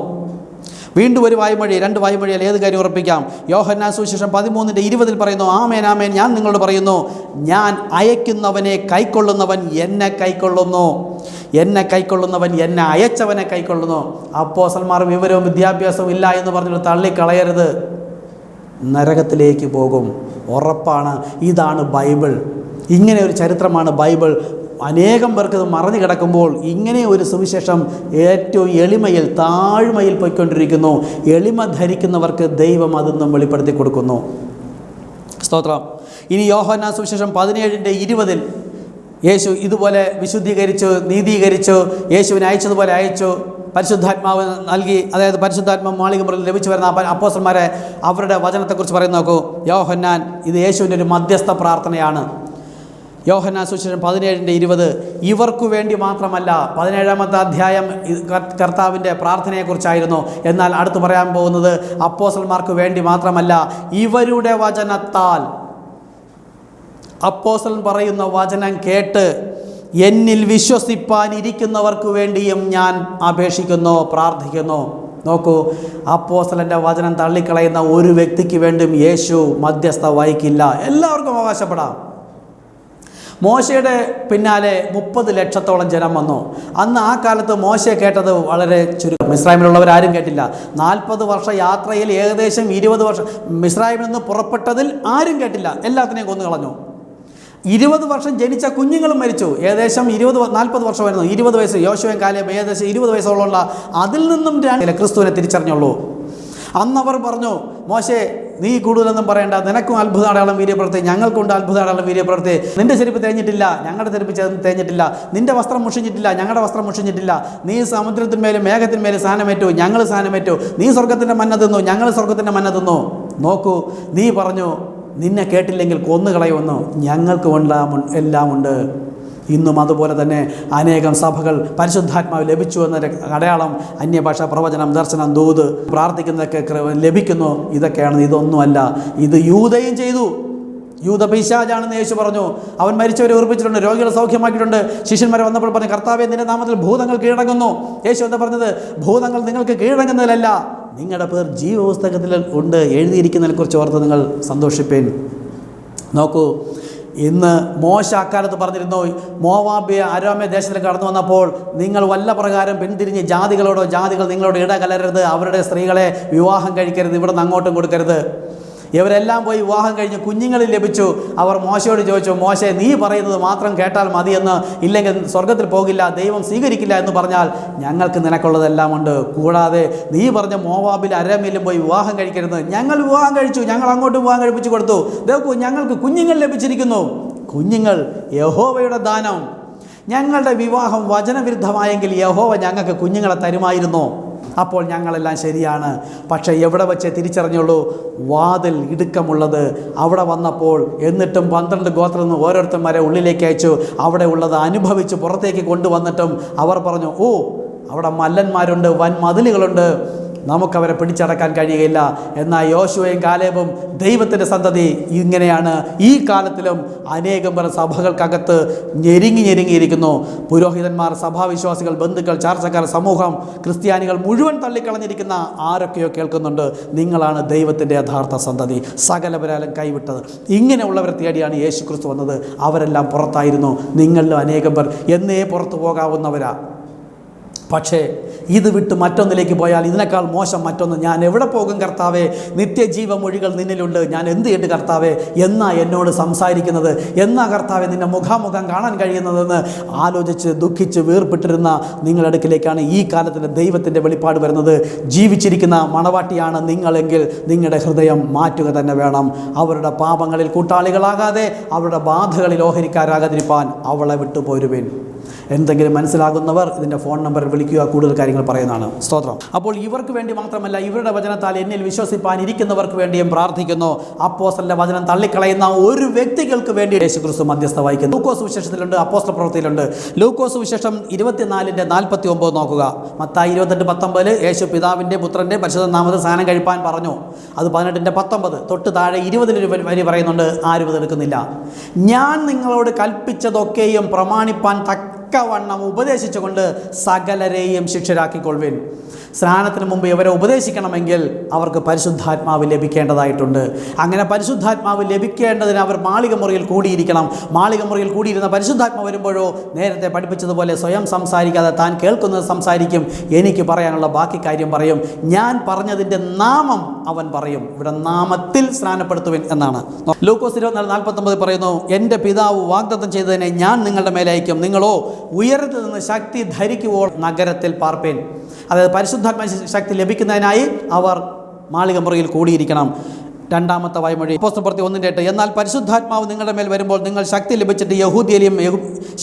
വീണ്ടും ഒരു വായ്മൊഴി, 2 വായ്മൊഴിയാൽ ഏത് കാര്യം ഉറപ്പിക്കാം? യോഹന്നാൻ സുവിശേഷം 13:20 പറയുന്നു, ആമേൻ ആമേൻ ഞാൻ നിങ്ങളോട് പറയുന്നു, ഞാൻ അയക്കുന്നവനെ കൈക്കൊള്ളുന്നവൻ എന്നെ കൈക്കൊള്ളുന്നു, എന്നെ കൈക്കൊള്ളുന്നവൻ എന്നെ അയച്ചവനെ കൈക്കൊള്ളുന്നു. അപ്പോസ്തലന്മാർ വിവരവും വിദ്യാഭ്യാസവും ഇല്ല എന്ന് പറഞ്ഞിട്ട് തള്ളിക്കളയരുത്, നരകത്തിലേക്ക് പോകും. ഉറപ്പാണ്. ഇതാണ് ബൈബിൾ. ഇങ്ങനെ ഒരു ചരിത്രമാണ് ബൈബിൾ. അനേകം പേർക്ക് ഇത് മറഞ്ഞു കിടക്കുമ്പോൾ ഇങ്ങനെ ഒരു സുവിശേഷം ഏറ്റവും എളിമയിൽ, താഴ്മയിൽ പോയിക്കൊണ്ടിരിക്കുന്നു. എളിമ ധരിക്കുന്നവർക്ക് ദൈവം അതൊന്നും വെളിപ്പെടുത്തി കൊടുക്കുന്നു. സ്തോത്രം. ഇനി യോഹന്നാൻ സുവിശേഷം 17:20 യേശു ഇതുപോലെ വിശുദ്ധീകരിച്ചു, നീതീകരിച്ചു, യേശുവിനെ അയച്ചതുപോലെ അയച്ചു, പരിശുദ്ധാത്മാവ് നൽകി. അതായത് പരിശുദ്ധാത്മാവ് മാളികമുറിയിൽ ലഭിച്ചു വരുന്ന അപ്പോസ്തലന്മാരെ അവരുടെ വചനത്തെക്കുറിച്ച് പറയുന്ന നോക്കൂ. യോഹന്നാൻ, ഇത് യേശുവിൻ്റെ ഒരു മധ്യസ്ഥ പ്രാർത്ഥനയാണ്. യോഹന്നാൻ സുവിശേഷം 17:20 ഇവർക്കു വേണ്ടി മാത്രമല്ല. 17-ാമത്തെ അധ്യായം കർത്താവിൻ്റെ പ്രാർത്ഥനയെക്കുറിച്ചായിരുന്നു. എന്നാൽ അടുത്ത് പറയാൻ പോകുന്നത് അപ്പോസ്തലന്മാർക്ക് വേണ്ടി മാത്രമല്ല, ഇവരുടെ വചനത്താൽ, അപ്പോസ്തലൻ പറയുന്ന വചനം കേട്ട് എന്നിൽ വിശ്വസിപ്പാനിരിക്കുന്നവർക്ക് വേണ്ടിയും ഞാൻ അപേക്ഷിക്കുന്നു, പ്രാർത്ഥിക്കുന്നു. നോക്കൂ, അപ്പോസ്തലൻ്റെ വചനം തള്ളിക്കളയുന്ന ഒരു വ്യക്തിക്ക് വേണ്ടിയും യേശു മധ്യസ്ഥ വഹിക്കില്ല. എല്ലാവർക്കും അവകാശപ്പെടാം. മോശയുടെ പിന്നാലെ 30 ലക്ഷത്തോളം ജനം വന്നു. അന്ന് ആ കാലത്ത് മോശയെ കേട്ടത് വളരെ ചുരുക്കം. മിസ്രൈമിലുള്ളവരാരും കേട്ടില്ല. 40 വർഷ യാത്രയിൽ ഏകദേശം 20 വർഷം മിസ്രൈമിൽ നിന്ന് പുറപ്പെട്ടതിൽ ആരും കേട്ടില്ല. എല്ലാത്തിനെയും കൊന്നുകളഞ്ഞു. 20 വർഷം ജനിച്ച കുഞ്ഞുങ്ങളും മരിച്ചു. ഏകദേശം 40 വർഷമായിരുന്നു. 20 വയസ്സ് യോശുവയും കാലേബും ഏകദേശം 20 വയസ്സോളമുള്ള അതിൽ നിന്നും ക്രിസ്തുവിനെ തിരിച്ചറിഞ്ഞുള്ളൂ. അന്നവർ പറഞ്ഞു, മോശേ നീ കൂടുതലൊന്നും പറയണ്ട, നിനക്കും അത്ഭുതാടയാളം വീര്യപ്രവൃത്തി, ഞങ്ങൾക്കുണ്ട് അത്ഭുതാടയാളം വീര്യപ്രവൃത്തി. നിന്റെ ചെരുപ്പ് തേഞ്ഞിട്ടില്ല, ഞങ്ങളുടെ ചെരുപ്പ് തേഞ്ഞിട്ടില്ല. നിന്റെ വസ്ത്രം മുഷിഞ്ഞിട്ടില്ല, ഞങ്ങളുടെ വസ്ത്രം മുഷിഞ്ഞിട്ടില്ല. നീ സമുദ്രത്തിന്മേലും മേഘത്തിന്മേലും സാധനമേറ്റു, ഞങ്ങൾ സാധനമേറ്റു. നീ സ്വർഗത്തിൻ്റെ മന്ന തിന്നു, ഞങ്ങൾ സ്വർഗത്തിൻ്റെ മന്ന തിന്നു. നോക്കൂ, നീ പറഞ്ഞു നിന്നെ കേട്ടില്ലെങ്കിൽ കൊന്നുകളയുമെന്ന്. ഞങ്ങൾക്ക് എല്ലാം ഉണ്ട്. ഇന്നും അതുപോലെ തന്നെ അനേകം സഭകൾ പരിശുദ്ധാത്മാവ് ലഭിച്ചു എന്നൊരു അടയാളം, അന്യഭാഷ പ്രവചനം, ദർശനം, ദൂത്, പ്രാർത്ഥിക്കുന്നതൊക്കെ ലഭിക്കുന്നു. ഇതൊക്കെയാണ്. ഇതൊന്നുമല്ല. ഇത് യൂദയും ചെയ്തു. യൂദ പിശാചാണെന്ന് യേശു പറഞ്ഞു. അവൻ മരിച്ചവരെ ഉറപ്പിച്ചിട്ടുണ്ട്, രോഗികളെ സൗഖ്യമാക്കിയിട്ടുണ്ട്. ശിഷ്യന്മാരെ വന്നപ്പോൾ പറഞ്ഞു, കർത്താവേ നിന്റെ നാമത്തിൽ ഭൂതങ്ങൾ കീഴടങ്ങുന്നു. യേശു എന്താ പറഞ്ഞത്? ഭൂതങ്ങൾ നിങ്ങൾക്ക് കീഴടങ്ങുന്നതിലല്ല, നിങ്ങളുടെ പേർ ജീവപുസ്തകത്തിൽ ഉണ്ട്, എഴുതിയിരിക്കുന്നതിനെക്കുറിച്ച് ഓർത്ത് നിങ്ങൾ സന്തോഷിപ്പേൻ. നോക്കൂ, ഇന്ന് മോശ അക്കാലത്ത് പറഞ്ഞിരുന്നു, മോവാബ്യ അരാമ്യ ദേശത്തിൽ കടന്നു വന്നപ്പോൾ നിങ്ങൾ വല്ല പ്രകാരം പിന്തിരിഞ്ഞ് ജാതികൾ നിങ്ങളോട് ഇടകലരരുത്, അവരുടെ സ്ത്രീകളെ വിവാഹം കഴിക്കരുത്, ഇവിടെ നിന്ന് അങ്ങോട്ടും കൊടുക്കരുത്. ഇവരെല്ലാം പോയി വിവാഹം കഴിഞ്ഞ് കുഞ്ഞുങ്ങളിൽ ലഭിച്ചു. അവർ മോശയോട് ചോദിച്ചു, മോശെ നീ പറയുന്നത് മാത്രം കേട്ടാൽ മതിയെന്ന്, ഇല്ലെങ്കിൽ സ്വർഗത്തിൽ പോകില്ല, ദൈവം സ്വീകരിക്കില്ല എന്ന് പറഞ്ഞാൽ ഞങ്ങൾക്ക് നിനക്കുള്ളതെല്ലാം ഉണ്ട്. കൂടാതെ നീ പറഞ്ഞ മോവാബിൽ അരാമ്യയിലും പോയി വിവാഹം കഴിക്കരുത്. ഞങ്ങൾ വിവാഹം കഴിച്ചു, ഞങ്ങൾ അങ്ങോട്ട് വിവാഹം കഴിപ്പിച്ചു കൊടുത്തു. നോക്കൂ, ഞങ്ങൾക്ക് കുഞ്ഞുങ്ങൾ ലഭിച്ചിരിക്കുന്നു. കുഞ്ഞുങ്ങൾ യഹോവയുടെ ദാനം. ഞങ്ങളുടെ വിവാഹം വചനവിരുദ്ധമായെങ്കിൽ യഹോവ ഞങ്ങൾക്ക് കുഞ്ഞുങ്ങളെ തരുമായിരുന്നു. അപ്പോൾ ഞങ്ങളെല്ലാം ശരിയാണ്. പക്ഷേ എവിടെ വെച്ച് തിരിച്ചറിഞ്ഞുള്ളൂ? വാതിൽ ഇടുക്കമുള്ളത് അവിടെ വന്നപ്പോൾ. എന്നിട്ടും 12 ഗോത്രത്തിൽ നിന്ന് ഓരോരുത്തന്മാരെ ഉള്ളിലേക്ക് അയച്ചു. അവിടെ ഉള്ളത് അനുഭവിച്ച് പുറത്തേക്ക് കൊണ്ടുവന്നിട്ടും അവർ പറഞ്ഞു, ഓ അവിടെ മല്ലന്മാരുണ്ട്, വൻ മതിലുകളുണ്ട്, നമുക്കവരെ പിടിച്ചടക്കാൻ കഴിയുകയില്ല. എന്നാൽ യോശുവയും കാലേബും ദൈവത്തിൻ്റെ സന്തതി ഇങ്ങനെയാണ്. ഈ കാലത്തിലും അനേകം പേർ സഭകൾക്കകത്ത് ഞെരുങ്ങിയിരിക്കുന്നു. പുരോഹിതന്മാർ, സഭാവിശ്വാസികൾ, ബന്ധുക്കൾ, ചാർച്ചക്കാർ, സമൂഹം, ക്രിസ്ത്യാനികൾ മുഴുവൻ തള്ളിക്കളഞ്ഞിരിക്കുന്ന ആരൊക്കെയോ കേൾക്കുന്നുണ്ട്, നിങ്ങളാണ് ദൈവത്തിൻ്റെ യഥാർത്ഥ സന്തതി, സകലവരാലും കൈവിട്ടത്. ഇങ്ങനെയുള്ളവരെ തേടിയാണ് യേശു ക്രിസ്തു വന്നത്. അവരെല്ലാം പുറത്തായിരുന്നു. നിങ്ങളിലും അനേകം പേർ എന്നേ പുറത്തു പോകാവുന്നവരാ. പക്ഷേ ഇത് വിട്ട് മറ്റൊന്നിലേക്ക് പോയാൽ ഇതിനേക്കാൾ മോശം മറ്റൊന്ന്. ഞാൻ എവിടെ പോകും കർത്താവേ? നിത്യജീവമൊഴികൾ നിന്നിലുണ്ട്, ഞാൻ എന്ത് ചെയ്യേണ്ട കർത്താവേ? എന്നാ എന്നോട് സംസാരിക്കുന്നത്? എന്നാ കർത്താവേ നിന്നെ മുഖാമുഖം കാണാൻ കഴിയുന്നതെന്ന് ആലോചിച്ച് ദുഃഖിച്ച് വീർപ്പിട്ടിരുന്ന നിങ്ങളുടെ അടുക്കിലേക്കാണ് ഈ കാലത്തിൻ്റെ ദൈവത്തിൻ്റെ വെളിപ്പാട് വരുന്നത്. ജീവിച്ചിരിക്കുന്ന മണവാട്ടിയാണ് നിങ്ങളെങ്കിൽ നിങ്ങളുടെ ഹൃദയം മാറ്റുക തന്നെ വേണം. അവരുടെ പാപങ്ങളിൽ കൂട്ടാളികളാകാതെ, അവരുടെ ബാധകളിൽ ഓഹരിക്കാരാകാതിരിപ്പാൻ അവളെ വിട്ടുപോരുവേൻ. എന്തെങ്കിലും മനസ്സിലാകുന്നവർ ഇതിൻ്റെ ഫോൺ നമ്പറിൽ വിളിക്കുക, കൂടുതൽ കാര്യങ്ങൾ പറയുന്നതാണ്. സ്തോത്രം. അപ്പോൾ ഇവർക്ക് വേണ്ടി മാത്രമല്ല, ഇവരുടെ വചനത്താൽ എന്നിൽ വിശ്വസിപ്പാൻ ഇരിക്കുന്നവർക്ക് വേണ്ടിയും പ്രാർത്ഥിക്കുന്നു. അപ്പോസ്തലന്റെ വചനം തള്ളിക്കളയുന്ന ഒരു വ്യക്തികൾക്ക് വേണ്ടി യേശുക്രിസ്തു മധ്യസ്ഥ വഹിക്കുന്നു. ലൂക്കോസ് വിശേഷത്തിലുണ്ട്, അപ്പോസ്തല പ്രവൃത്തിയിലുണ്ട്. ലൂക്കോസ് വിശേഷം 24:49 നോക്കുക. മത്തായി 28:19 യേശു പിതാവിൻ്റെ പുത്രൻ്റെ പരിശുദ്ധ നാമത്തിൽ സ്നാനം കഴിപ്പാൻ പറഞ്ഞു. അത് 18:19. തൊട്ട് താഴെ 20 വരി പറയുന്നുണ്ട്, ആരും ഇതെടുക്കുന്നില്ല. ഞാൻ നിങ്ങളോട് കൽപ്പിച്ചതൊക്കെയും പ്രമാണിപ്പാൻ തക്കവണ്ണം ഉപദേശിച്ചുകൊണ്ട് സകലരെയും ശിഷ്യരാക്കിക്കൊള്ളുവിൻ. സ്നാനത്തിന് മുമ്പ് ഇവരെ ഉപദേശിക്കണമെങ്കിൽ അവർക്ക് പരിശുദ്ധാത്മാവ് ലഭിക്കേണ്ടതായിട്ടുണ്ട്. അങ്ങനെ പരിശുദ്ധാത്മാവ് ലഭിക്കേണ്ടതിന് അവർ മാളികമുറിയിൽ കൂടിയിരിക്കണം. മാളികമുറിയിൽ കൂടിയിരുന്ന പരിശുദ്ധാത്മാവ് വരുമ്പോഴോ നേരത്തെ പഠിപ്പിച്ചതുപോലെ സ്വയം സംസാരിക്കാതെ താൻ കേൾക്കുന്നത് സംസാരിക്കും. എനിക്ക് പറയാനുള്ള ബാക്കി കാര്യം പറയും. ഞാൻ പറഞ്ഞതിൻ്റെ നാമം അവൻ പറയും. ഇവിടെ നാമത്തിൽ സ്നാനപ്പെടുത്തുവിൻ എന്നാണ്. ലൂക്കോസ് 24:49 പറയുന്നു, എൻ്റെ പിതാവ് വാഗ്ദത്തം ചെയ്തതിനെ ഞാൻ നിങ്ങളുടെ മേലെ അയക്കും, നിങ്ങളോ ഉയരത്തിൽ നിന്ന് ശക്തി ധരിക്കുവോൾ നഗരത്തിൽ പാർപ്പേൻ. അതായത് പരിശുദ്ധാത്മ ശക്തി ലഭിക്കുന്നതിനായി അവർ മാളികമുറിയിൽ കൂടിയിരിക്കണം. രണ്ടാമത്തെ വായ്മൊഴി അപ്പോസ്തല പ്രവൃത്തി 1:8. എന്നാൽ പരിശുദ്ധാത്മാവ് നിങ്ങളുടെ മേൽ വരുമ്പോൾ നിങ്ങൾ ശക്തി ലഭിച്ചിട്ട് യഹൂദിയയിലും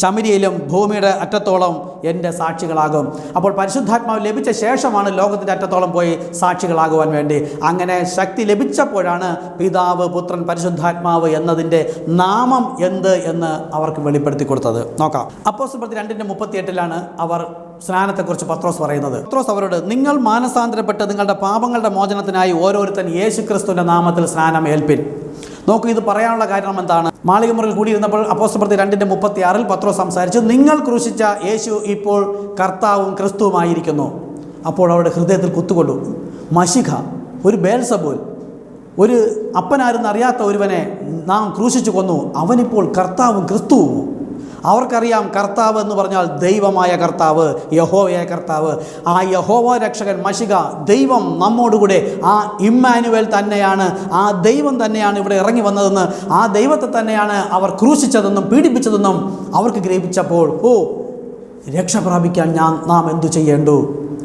ശമരിയയിലും ഭൂമിയുടെ അറ്റത്തോളം എൻ്റെ സാക്ഷികളാകും. അപ്പോൾ പരിശുദ്ധാത്മാവ് ലഭിച്ച ശേഷമാണ് ലോകത്തിൻ്റെ അറ്റത്തോളം പോയി സാക്ഷികളാകുവാൻ വേണ്ടി. അങ്ങനെ ശക്തി ലഭിച്ചപ്പോഴാണ് പിതാവ്, പുത്രൻ, പരിശുദ്ധാത്മാവ് എന്നതിൻ്റെ നാമം എന്ത് എന്ന് അവർക്ക് വെളിപ്പെടുത്തി കൊടുത്തത്. നോക്കാം. അപ്പോസ്തല പ്രവൃത്തി 2:38 അവർ സ്നാനത്തെക്കുറിച്ച് പത്രോസ് പറയുന്നത്. പത്രോസ് അവരോട്, നിങ്ങൾ മാനസാന്തരപ്പെട്ട് നിങ്ങളുടെ പാപങ്ങളുടെ മോചനത്തിനായി ഓരോരുത്തൻ യേശുക്രിസ്തുവിൻ്റെ നാമത്തിൽ സ്നാനം ഏൽപ്പിൻ. നോക്കൂ, ഇത് പറയാനുള്ള കാരണം എന്താണ്? മാളികമുറിയിൽ കൂടിയിരുന്നപ്പോൾ അപ്പോസ്തലപ്രവൃത്തി 2:36 പത്രോസ് സംസാരിച്ചു, നിങ്ങൾ ക്രൂശിച്ച യേശു ഇപ്പോൾ കർത്താവും ക്രിസ്തുവുമായിരിക്കുന്നു. അപ്പോൾ അവരുടെ ഹൃദയത്തിൽ കുത്തുകൊണ്ടു. മശിഖ, ഒരു ബേൽസബൂൽ, ഒരു അപ്പനാരെന്നറിയാത്ത ഒരുവനെ നാം ക്രൂശിച്ചു കൊന്നു, അവനിപ്പോൾ കർത്താവും ക്രിസ്തുവും. അവർക്കറിയാം കർത്താവ് എന്ന് പറഞ്ഞാൽ ദൈവമായ കർത്താവ്, യഹോവയായ കർത്താവ്. ആ യഹോവ രക്ഷകൻ മശിക, ദൈവം നമ്മോടുകൂടെ, ആ ഇമ്മാനുവേൽ തന്നെയാണ്, ആ ദൈവം തന്നെയാണ് ഇവിടെ ഇറങ്ങി വന്നതെന്ന്, ആ ദൈവത്തെ തന്നെയാണ് അവർ ക്രൂശിച്ചതെന്നും പീഡിപ്പിച്ചതെന്നും അവർക്ക് ഗ്രഹിച്ചപ്പോൾ, രക്ഷ പ്രാപിക്കാൻ നാം എന്തു ചെയ്യേണ്ടു?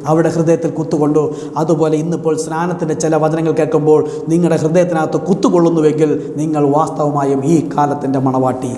അവരുടെ ഹൃദയത്തിൽ കുത്തുകൊണ്ടു. അതുപോലെ ഇന്നിപ്പോൾ സ്നാനത്തിൻ്റെ ചില വചനങ്ങൾ കേൾക്കുമ്പോൾ നിങ്ങളുടെ ഹൃദയത്തിനകത്ത് കുത്തുകൊള്ളുന്നുവെങ്കിൽ നിങ്ങൾ വാസ്തവമായും ഈ കാലത്തിൻ്റെ മണവാട്ടി.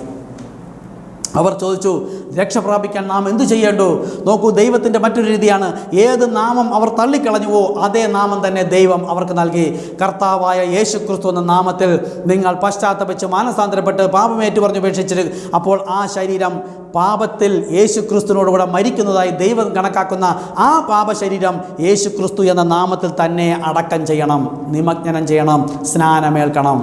അവർ ചോദിച്ചു, രക്ഷ പ്രാപിക്കാൻ നാം എന്തു ചെയ്യേണ്ടു? നോക്കൂ, ദൈവത്തിൻ്റെ മറ്റൊരു രീതിയാണ്, ഏത് നാമം അവർ തള്ളിക്കളഞ്ഞുവോ അതേ നാമം തന്നെ ദൈവം അവർക്ക് നൽകി. കർത്താവായ യേശു ക്രിസ്തു എന്ന നാമത്തിൽ നിങ്ങൾ പശ്ചാത്തപിച്ച് മാനസാന്തരപ്പെട്ട് പാപമേറ്റു പറഞ്ഞുപേക്ഷിച്ചിട്ട് അപ്പോൾ ആ ശരീരം പാപത്തിൽ യേശു ക്രിസ്തുവിനോടുകൂടെ മരിക്കുന്നതായി ദൈവം കണക്കാക്കുന്ന ആ പാപശരീരം യേശു ക്രിസ്തു എന്ന നാമത്തിൽ തന്നെ അടക്കം ചെയ്യണം, നിമജ്ഞനം ചെയ്യണം, സ്നാനമേൽക്കണം.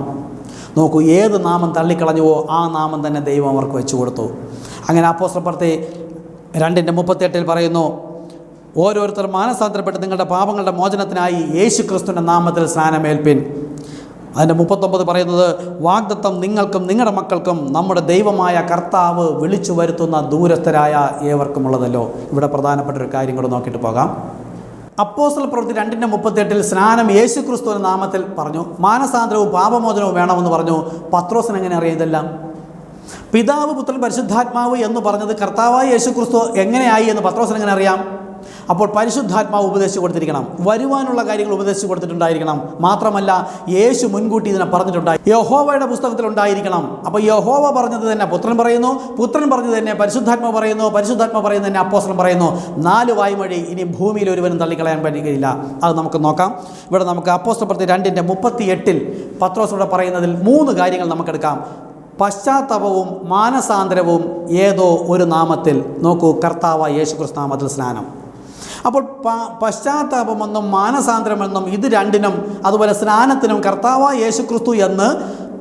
നോക്കൂ, ഏത് നാമം തള്ളിക്കളഞ്ഞുവോ ആ നാമം തന്നെ ദൈവം അവർക്ക് വെച്ചു കൊടുത്തു. അങ്ങനെ അപ്പോസ്തലപ്രവൃത്തി 2:38 പറയുന്നു, ഓരോരുത്തർ മാനസാന്തരപ്പെട്ട് നിങ്ങളുടെ പാപങ്ങളുടെ മോചനത്തിനായി യേശു ക്രിസ്തുവിൻ്റെ നാമത്തിൽ സ്നാനമേൽപ്പിൻ. അതിൻ്റെ 39 പറയുന്നത്, വാഗ്ദത്തം നിങ്ങൾക്കും നിങ്ങളുടെ മക്കൾക്കും നമ്മുടെ ദൈവമായ കർത്താവ് വിളിച്ചു വരുത്തുന്ന ദൂരസ്ഥരായ ഏവർക്കുമുള്ളതല്ലോ. ഇവിടെ പ്രധാനപ്പെട്ടൊരു കാര്യം കൂടെ നോക്കിയിട്ട് പോകാം. അപ്പോസ്തലപ്രവൃത്തി 2:38 സ്നാനം യേശു ക്രിസ്തുവിൻ്റെ നാമത്തിൽ പറഞ്ഞു, മാനസാന്തരവും പാപമോചനവും വേണമെന്ന് പറഞ്ഞു. പത്രോസിന് എങ്ങനെ അറിയാം ഇതെല്ലാം? പിതാവ്, പുത്രൻ, പരിശുദ്ധാത്മാവ് എന്ന് പറഞ്ഞത് കർത്താവായ യേശു ക്രിസ്തു എങ്ങനെയായി എന്ന് പത്രോസിന് എങ്ങനെ അറിയാം? അപ്പോൾ പരിശുദ്ധാത്മാവ് ഉപദേശിച്ചു കൊടുത്തിരിക്കണം, വരുവാനുള്ള കാര്യങ്ങൾ ഉപദേശിച്ചു കൊടുത്തിട്ടുണ്ടായിരിക്കണം. മാത്രമല്ല യേശു മുൻകൂട്ടി ഇതിനെ പറഞ്ഞിട്ടുണ്ടായി, യഹോവയുടെ പുസ്തകത്തിൽ ഉണ്ടായിരിക്കണം. അപ്പോൾ യഹോവ പറഞ്ഞത് തന്നെ പുത്രൻ പറയുന്നു, പുത്രൻ പറഞ്ഞത് തന്നെ പരിശുദ്ധാത്മാവ് പറയുന്നു, പരിശുദ്ധാത്മാവ് പറയുന്നത് തന്നെ അപ്പോസ്തലൻ പറയുന്നു. 4 വായ്മൊഴി ഇനി ഭൂമിയിൽ ഒരുവനും തള്ളിക്കളയാൻ പറ്റുകയില്ല. അത് നമുക്ക് നോക്കാം. ഇവിടെ നമുക്ക് അപ്പോസ്തലപ്രവൃത്തി 2:38 പത്രോസ് പറയുന്നതിൽ 3 കാര്യങ്ങൾ നമുക്കെടുക്കാം. പശ്ചാത്താപവും മാനസാന്തരവും ഏതോ ഒരു നാമത്തിൽ. നോക്കൂ, കർത്താവായ യേശു ക്രിസ്തു നാമത്തിൽ സ്നാനം. അപ്പോൾ പശ്ചാത്താപമെന്നും മാനസാന്തരമെന്നും ഇത് രണ്ടിനും, അതുപോലെ സ്നാനത്തിനും കർത്താവായ യേശു ക്രിസ്തു എന്ന്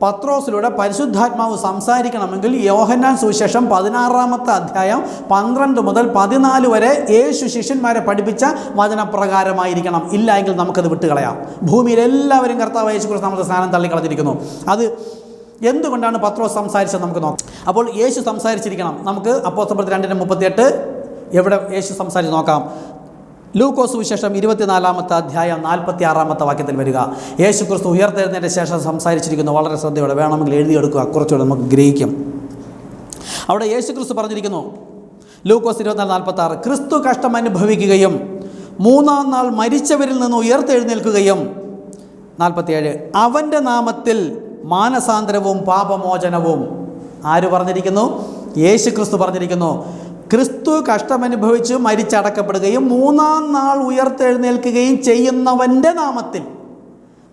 പത്രോസിലൂടെ പരിശുദ്ധാത്മാവ് സംസാരിക്കണമെങ്കിൽ യോഹന്നാൻ സുവിശേഷം 16-ാമത്തെ അധ്യായം 12 മുതൽ 14 വരെ യേശു ശിഷ്യന്മാരെ പഠിപ്പിച്ച വചനപ്രകാരമായിരിക്കണം. ഇല്ല എങ്കിൽ നമുക്കത് വിട്ടുകളയാം. ഭൂമിയിൽ എല്ലാവരും കർത്താവായ യേശു ക്രിസ്തു നാമത്തിൽ സ്നാനം തള്ളിക്കളഞ്ഞിരിക്കുന്നു. അത് എന്തുകൊണ്ടാണ് പത്രോസ് സംസാരിച്ചത് നമുക്ക് നോക്കാം. അപ്പോൾ യേശു സംസാരിച്ചിരിക്കണം. നമുക്ക് അപ്പോസ്തലപ്രവൃത്തി 2:38 എവിടെ യേശു സംസാരിച്ച് നോക്കാം. ലൂക്കോസ് സുവിശേഷം 24-ാമത്തെ അധ്യായം 46-ാമത്തെ വാക്യത്തിൽ വരിക. യേശു ക്രിസ്തു ഉയർത്തെഴുന്നതിൻ്റെ ശേഷം സംസാരിച്ചിരിക്കുന്നു. വളരെ ശ്രദ്ധയോടെ വേണമെങ്കിൽ എഴുതിയെടുക്കുക, കുറച്ചുകൂടെ നമുക്ക് ഗ്രഹിക്കും. അവിടെ യേശു ക്രിസ്തു പറഞ്ഞിരിക്കുന്നു, ലൂക്കോസ് 24:46, ക്രിസ്തു കഷ്ടം അനുഭവിക്കുകയും 3-ാം നാൾ മരിച്ചവരിൽ നിന്ന് ഉയർത്തെഴുന്നേൽക്കുകയും. 47, അവൻ്റെ നാമത്തിൽ മാനസാന്തരവും പാപമോചനവും. ആര് പറഞ്ഞിരിക്കുന്നു? യേശു ക്രിസ്തു പറഞ്ഞിരിക്കുന്നു. ക്രിസ്തു കഷ്ടമനുഭവിച്ച് മരിച്ചടക്കപ്പെടുകയും 3-ാം നാൾ ഉയർത്തെഴുന്നേൽക്കുകയും ചെയ്യുന്നവൻ്റെ നാമത്തിൽ.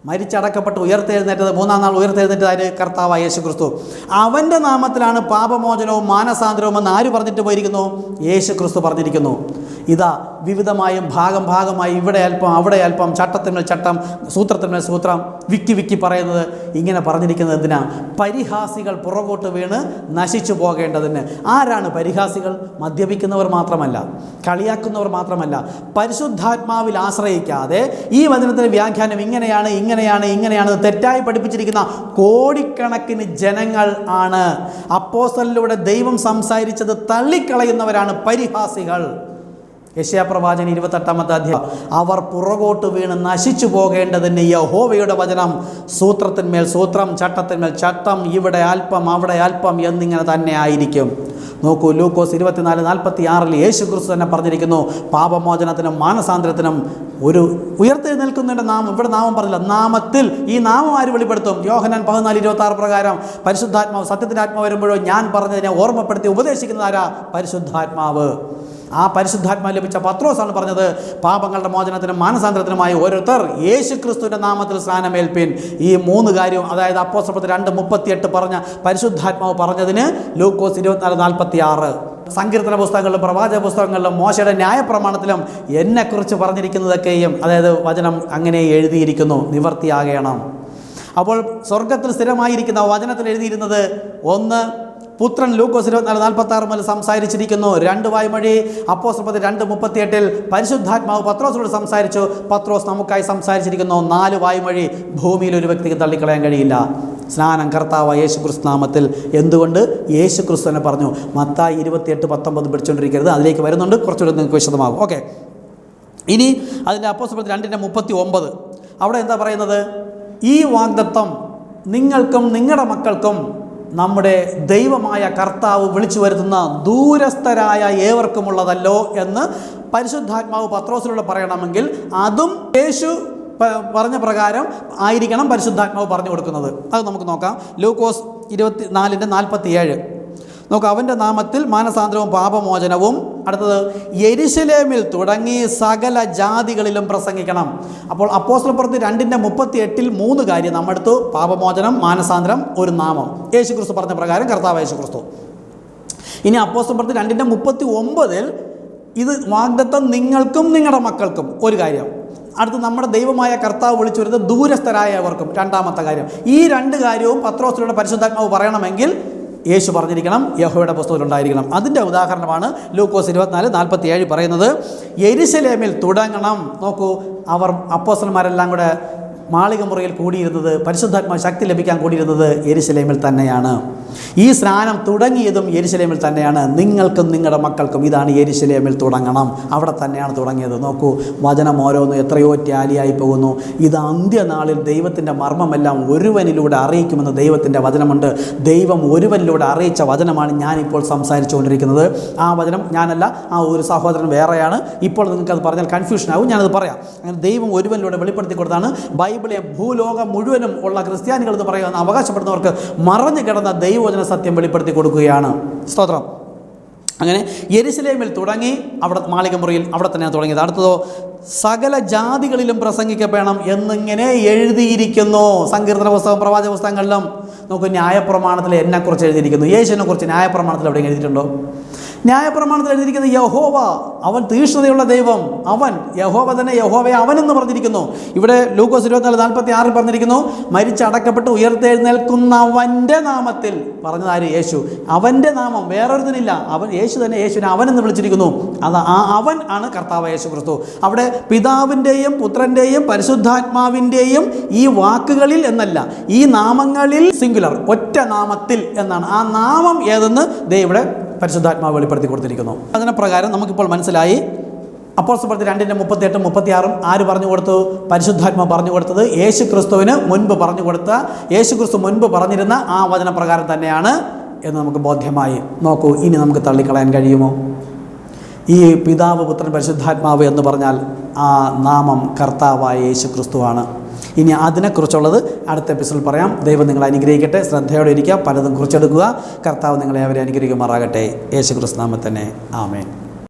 മരിച്ചടക്കപ്പെട്ട് ഉയർത്തെഴുന്നേറ്റത്, 3-ാം നാൾ ഉയർത്തെഴുന്നേറ്റത് കർത്താവായ യേശു ക്രിസ്തു. അവൻ്റെ നാമത്തിലാണ് പാപമോചനവും മാനസാന്തരവും എന്ന് ആര് പറഞ്ഞിട്ട് പോയിരിക്കുന്നു? യേശു ക്രിസ്തു പറഞ്ഞിരിക്കുന്നു. ഇതാ വിവിധമായും ഭാഗമായി ഇവിടെ അല്പം അവിടെ അല്പം, ചട്ടത്തിന്മേൽ ചട്ടം, സൂത്രത്തിന്മേൽ സൂത്രം, വിക്കി പറയുന്നത്. ഇങ്ങനെ പറഞ്ഞിരിക്കുന്നത് എന്തിനാ? പരിഹാസികൾ പുറകോട്ട് വീണ് നശിച്ചു പോകേണ്ടതിന്. ആരാണ് പരിഹാസികൾ? മദ്യപിക്കുന്നവർ മാത്രമല്ല, കളിയാക്കുന്നവർ മാത്രമല്ല, പരിശുദ്ധാത്മാവിൽ ആശ്രയിക്കാതെ ഈ വചനത്തിൻ്റെ വ്യാഖ്യാനം ഇങ്ങനെയാണ് തെറ്റായി പഠിപ്പിച്ചിരിക്കുന്ന കോടിക്കണക്കിന് ജനങ്ങൾ ആണ്. അപ്പോസ്തലനിലൂടെ ദൈവം സംസാരിച്ചത് തള്ളിക്കളയുന്നവരാണ് പരിഹാസികൾ. യെശയ്യാപ്രവാചകൻ 28-ാമത്തെ അധ്യായം, അവർ പുറകോട്ട് വീണ് നശിച്ചു പോകേണ്ടതിന് യഹോവയുടെ വചനം സൂത്രത്തിന്മേൽ സൂത്രം, ചട്ടത്തിന്മേൽ ചട്ടം, ഇവിടെ അല്പം അവിടെ അല്പം എന്നിങ്ങനെ തന്നെ ആയിരിക്കും. നോക്കൂ, ലൂക്കോസ് 24:46 യേശു ക്രിസ്തു തന്നെ പറഞ്ഞിരിക്കുന്നു, പാപമോചനത്തിനും മാനസാന്തരത്തിനും ഒരു ഉയർത്തെഴുന്നേൽക്കുന്നതിൻ്റെ നാമം. ഇവിടെ നാമം പറഞ്ഞില്ല, നാമത്തിൽ. ഈ നാമം ആര് വെളിപ്പെടുത്തും? യോഹന്നാൻ 14:26 പ്രകാരം പരിശുദ്ധാത്മാവ്, സത്യത്തിൻ്റെ ആത്മാവ് വരുമ്പോഴോ ഞാൻ പറഞ്ഞതിനെ ഓർമ്മപ്പെടുത്തി ഉപദേശിക്കുന്നതാരാ? പരിശുദ്ധാത്മാവ്. ആ പരിശുദ്ധാത്മാവ് ലഭിച്ച പത്രോസാണ് പറഞ്ഞത്, പാപങ്ങളുടെ മോചനത്തിനും മാനസാന്തരത്തിനുമായി ഓരോരുത്തർ യേശു ക്രിസ്തുവിൻ്റെ നാമത്തിൽ സ്നാനമേൽപ്പിൻ. ഈ 3 കാര്യവും, അതായത് അപ്പോസ്തലപ്രവൃത്തി 2:38 പറഞ്ഞ പരിശുദ്ധാത്മാവ് പറഞ്ഞതിന് ലൂക്കോസ് 24:46, സങ്കീർത്തന പുസ്തകങ്ങളിലും പ്രവാചക പുസ്തകങ്ങളിലും മോശയുടെ ന്യായപ്രമാണത്തിലും എന്നെക്കുറിച്ച് പറഞ്ഞിരിക്കുന്നതൊക്കെയും, അതായത് വചനം അങ്ങനെ എഴുതിയിരിക്കുന്നു, നിവർത്തിയാകണം. അപ്പോൾ സ്വർഗത്തിൽ സ്ഥിരമായിരിക്കുന്ന വചനത്തിൽ എഴുതിയിരുന്നത് ഒന്ന് പുത്രൻ ലൂക്കോസ് 24:46 മുതൽ സംസാരിച്ചിരിക്കുന്നു. 2 വായ്മൊഴി അപ്പോസ്തലപ്രവൃത്തി 2:38 പരിശുദ്ധാത്മാവ് പത്രോസിനോട് സംസാരിച്ചു. പത്രോസ് നമുക്കായി സംസാരിച്ചിരിക്കുന്നു. 4 വായ്മൊഴി ഭൂമിയിൽ ഒരു വ്യക്തിക്ക് തള്ളിക്കളയാൻ കഴിയില്ല. സ്നാനം കർത്താവ് യേശുക്രിസ്തു നാമത്തിൽ. എന്തുകൊണ്ട്? യേശുക്രിസ്തു തന്നെ പറഞ്ഞു. മത്തായി 28:19 പിടിച്ചുകൊണ്ടിരിക്കരുത്, അതിലേക്ക് വരുന്നുണ്ട്, കുറച്ചുകൂടി നിങ്ങൾക്ക് വിശദമാകും. ഓക്കെ, ഇനി അതിൻ്റെ അപ്പോസ്തലപ്രവൃത്തി 2:39 അവിടെ എന്താ പറയുന്നത്? ഈ വാഗ്ദത്തം നിങ്ങൾക്കും നിങ്ങളുടെ മക്കൾക്കും നമ്മുടെ ദൈവമായ കർത്താവ് വിളിച്ചു വരുത്തുന്ന ദൂരസ്ഥരായ ഏവർക്കുമുള്ളതല്ലോ എന്ന് പരിശുദ്ധാത്മാവ് പത്രോസിലൂടെ പറയണമെങ്കിൽ അതും യേശു പറഞ്ഞ പ്രകാരം ആയിരിക്കണം പരിശുദ്ധാത്മാവ് പറഞ്ഞു കൊടുക്കുന്നത്. അത് നമുക്ക് നോക്കാം. ലൂക്കോസ് 24:47 നോക്കാം. അവൻ്റെ നാമത്തിൽ മാനസാന്തരവും പാപമോചനവും. അടുത്തത് യെരുശലേമിൽ തുടങ്ങി സകല ജാതികളിലും പ്രസംഗിക്കണം. അപ്പോൾ അപ്പോസ്തലപ്രവൃത്തി 2:38 3 കാര്യം നമ്മെടുത്തു. പാപമോചനം, മാനസാന്തരം, ഒരു നാമം. യേശുക്രിസ്തു പറഞ്ഞ പ്രകാരം കർത്താവ് യേശുക്രിസ്തു. ഇനി അപ്പോസ്തലപ്രവൃത്തി 2:39 ഇത് വാഗ്ദത്തം നിങ്ങൾക്കും നിങ്ങളുടെ മക്കൾക്കും, ഒരു കാര്യം. അടുത്ത് നമ്മുടെ ദൈവമായ കർത്താവ് വിളിച്ചു വരുന്നത് ദൂരസ്ഥരായവർക്കും, രണ്ടാമത്തെ കാര്യം. ഈ 2 കാര്യവും പത്രോസിലൂടെ പരിശുദ്ധാത്മാവ് പറയണമെങ്കിൽ യേശു പറഞ്ഞിരിക്കണം, യഹോവയുടെ പുസ്തകത്തിലുണ്ടായിരിക്കണം. അതിൻ്റെ ഉദാഹരണമാണ് ലൂക്കോസ് 24:47 പറയുന്നത്. യെരുശലേമിൽ തുടങ്ങണം. നോക്കൂ, അവർ അപ്പോസ്തലന്മാരെല്ലാം കൂടെ മാളിക മുറിയിൽ കൂടിയിരുന്നത്, പരിശുദ്ധാത്മാവ് ശക്തി ലഭിക്കാൻ കൂടിയിരുന്നത് യെരുശലേമിൽ തന്നെയാണ്. ഈ സ്നാനം തുടങ്ങിയതും യെരുശലേമിൽ തന്നെയാണ്. നിങ്ങൾക്കും നിങ്ങളുടെ മക്കൾക്കും ഇതാണ് യെരുശലേമിൽ തുടങ്ങണം. അവിടെ തന്നെയാണ് തുടങ്ങിയത്. നോക്കൂ, വചനം ഓരോന്നും എത്രയോ ടാലിയായി പോകുന്നു. ഇത് അന്ത്യനാളിൽ ദൈവത്തിൻ്റെ മർമ്മമെല്ലാം ഒരുവനിലൂടെ അറിയിക്കുമെന്ന് ദൈവത്തിൻ്റെ വചനമുണ്ട്. ദൈവം ഒരുവനിലൂടെ അറിയിച്ച വചനമാണ് ഞാനിപ്പോൾ സംസാരിച്ചുകൊണ്ടിരിക്കുന്നത്. ആ വചനം ഞാനല്ല, ആ ഒരു സഹോദരൻ വേറെയാണ്. ഇപ്പോൾ നിങ്ങൾക്കത് പറഞ്ഞാൽ കൺഫ്യൂഷനാകും, ഞാനത് പറയാം. അങ്ങനെ ദൈവം ഒരുവനിലൂടെ വെളിപ്പെടുത്തി കൊടുത്താണ് ബൈബിളെ ഭൂലോകം മുഴുവനും ഉള്ള ക്രിസ്ത്യാനികൾ എന്ന് പറയുന്ന അവകാശപ്പെടുന്നവർക്ക് മറഞ്ഞു കിടന്ന ദൈവവചന സത്യം വെളിപ്പെടുത്തി കൊടുക്കുകയാണ്. സ്തോത്രം. അങ്ങനെ യെരുശലേമിൽ തുടങ്ങി, അവിടെ മാളിക മുറിയിൽ അവിടെ തന്നെയാണ് തുടങ്ങിയത്. അടുത്തതോ സകല ജാതികളിലും പ്രസംഗിക്കപ്പെടണം എന്നിങ്ങനെ എഴുതിയിരിക്കുന്നു. സങ്കീർത്തന പുസ്തകം, പ്രവാചക പുസ്തകങ്ങളിലും നമുക്ക് ന്യായപ്രമാണത്തിൽ എന്നെക്കുറിച്ച് എഴുതിയിരിക്കുന്നു. യേശുവിനെ കുറിച്ച് ന്യായപ്രമാണത്തിൽ എവിടെ എഴുതിയിട്ടുണ്ടോ? ന്യായപ്രമാണത്തിൽ എഴുതിയിരിക്കുന്നത് യഹോവ, അവൻ തീക്ഷ്ണതയുള്ള ദൈവം, അവൻ യഹോവ തന്നെ, യഹോവയെ അവനെന്ന് പറഞ്ഞിരിക്കുന്നു. ഇവിടെ ലൂക്കോസ് 24:46 പറഞ്ഞിരിക്കുന്നു, മരിച്ചടക്കപ്പെട്ട് ഉയർത്തെഴുന്നേൽക്കുന്നവൻ്റെ നാമത്തിൽ. പറഞ്ഞത് ആര്? യേശു. അവൻ്റെ നാമം, വേറൊരുതിനില്ല. അവൻ യേശു തന്നെ, യേശുവിനെ അവനെന്ന് വിളിച്ചിരിക്കുന്നു. അത് ആ അവൻ ആണ് കർത്താവ് യേശു ക്രിസ്തു. അവിടെ പിതാവിൻ്റെയും പുത്രൻ്റെയും പരിശുദ്ധാത്മാവിൻ്റെയും ഈ വാക്കുകളിൽ എന്നല്ല, ഈ നാമങ്ങളിൽ സിംഗുലർ, ഒറ്റ നാമത്തിൽ എന്നാണ്. ആ നാമം ഏതെന്ന് ഇവിടെ പരിശുദ്ധാത്മാവ് വെളിപ്പെടുത്തി കൊടുത്തിരിക്കുന്നു. അതിന് പ്രകാരം നമുക്കിപ്പോൾ മനസ്സിലായി. അപ്പോസ്തലപ്രവൃത്തി 2:38-36 ആര് പറഞ്ഞു കൊടുത്തു? പരിശുദ്ധാത്മാവ് പറഞ്ഞു കൊടുത്തത് യേശു ക്രിസ്തുവിന് മുൻപ് പറഞ്ഞു കൊടുത്ത, യേശു ക്രിസ്തു മുൻപ് പറഞ്ഞിരുന്ന ആ വചനപ്രകാരം തന്നെയാണ് എന്ന് നമുക്ക് ബോധ്യമായി. നോക്കൂ, ഇനി നമുക്ക് തള്ളിക്കളയാൻ കഴിയുമോ? ഈ പിതാവ്, പുത്രൻ, പരിശുദ്ധാത്മാവ് എന്ന് പറഞ്ഞാൽ ആ നാമം കർത്താവായ യേശു ക്രിസ്തുവാണ്. ഇനി അതിനെക്കുറിച്ചുള്ളത് അടുത്ത എപ്പിസോഡിൽ പറയാം. ദൈവം നിങ്ങളെ അനുഗ്രഹിക്കട്ടെ. ശ്രദ്ധയോടെ ഇരിക്കുക, പലതും കുറിച്ചെടുക്കുക. കർത്താവ് നിങ്ങളെ അവരെ അനുഗ്രഹിക്കുമാറാകട്ടെ. യേശു ക്രിസ്തു നാമത്തിൽ തന്നെ. ആമേൻ.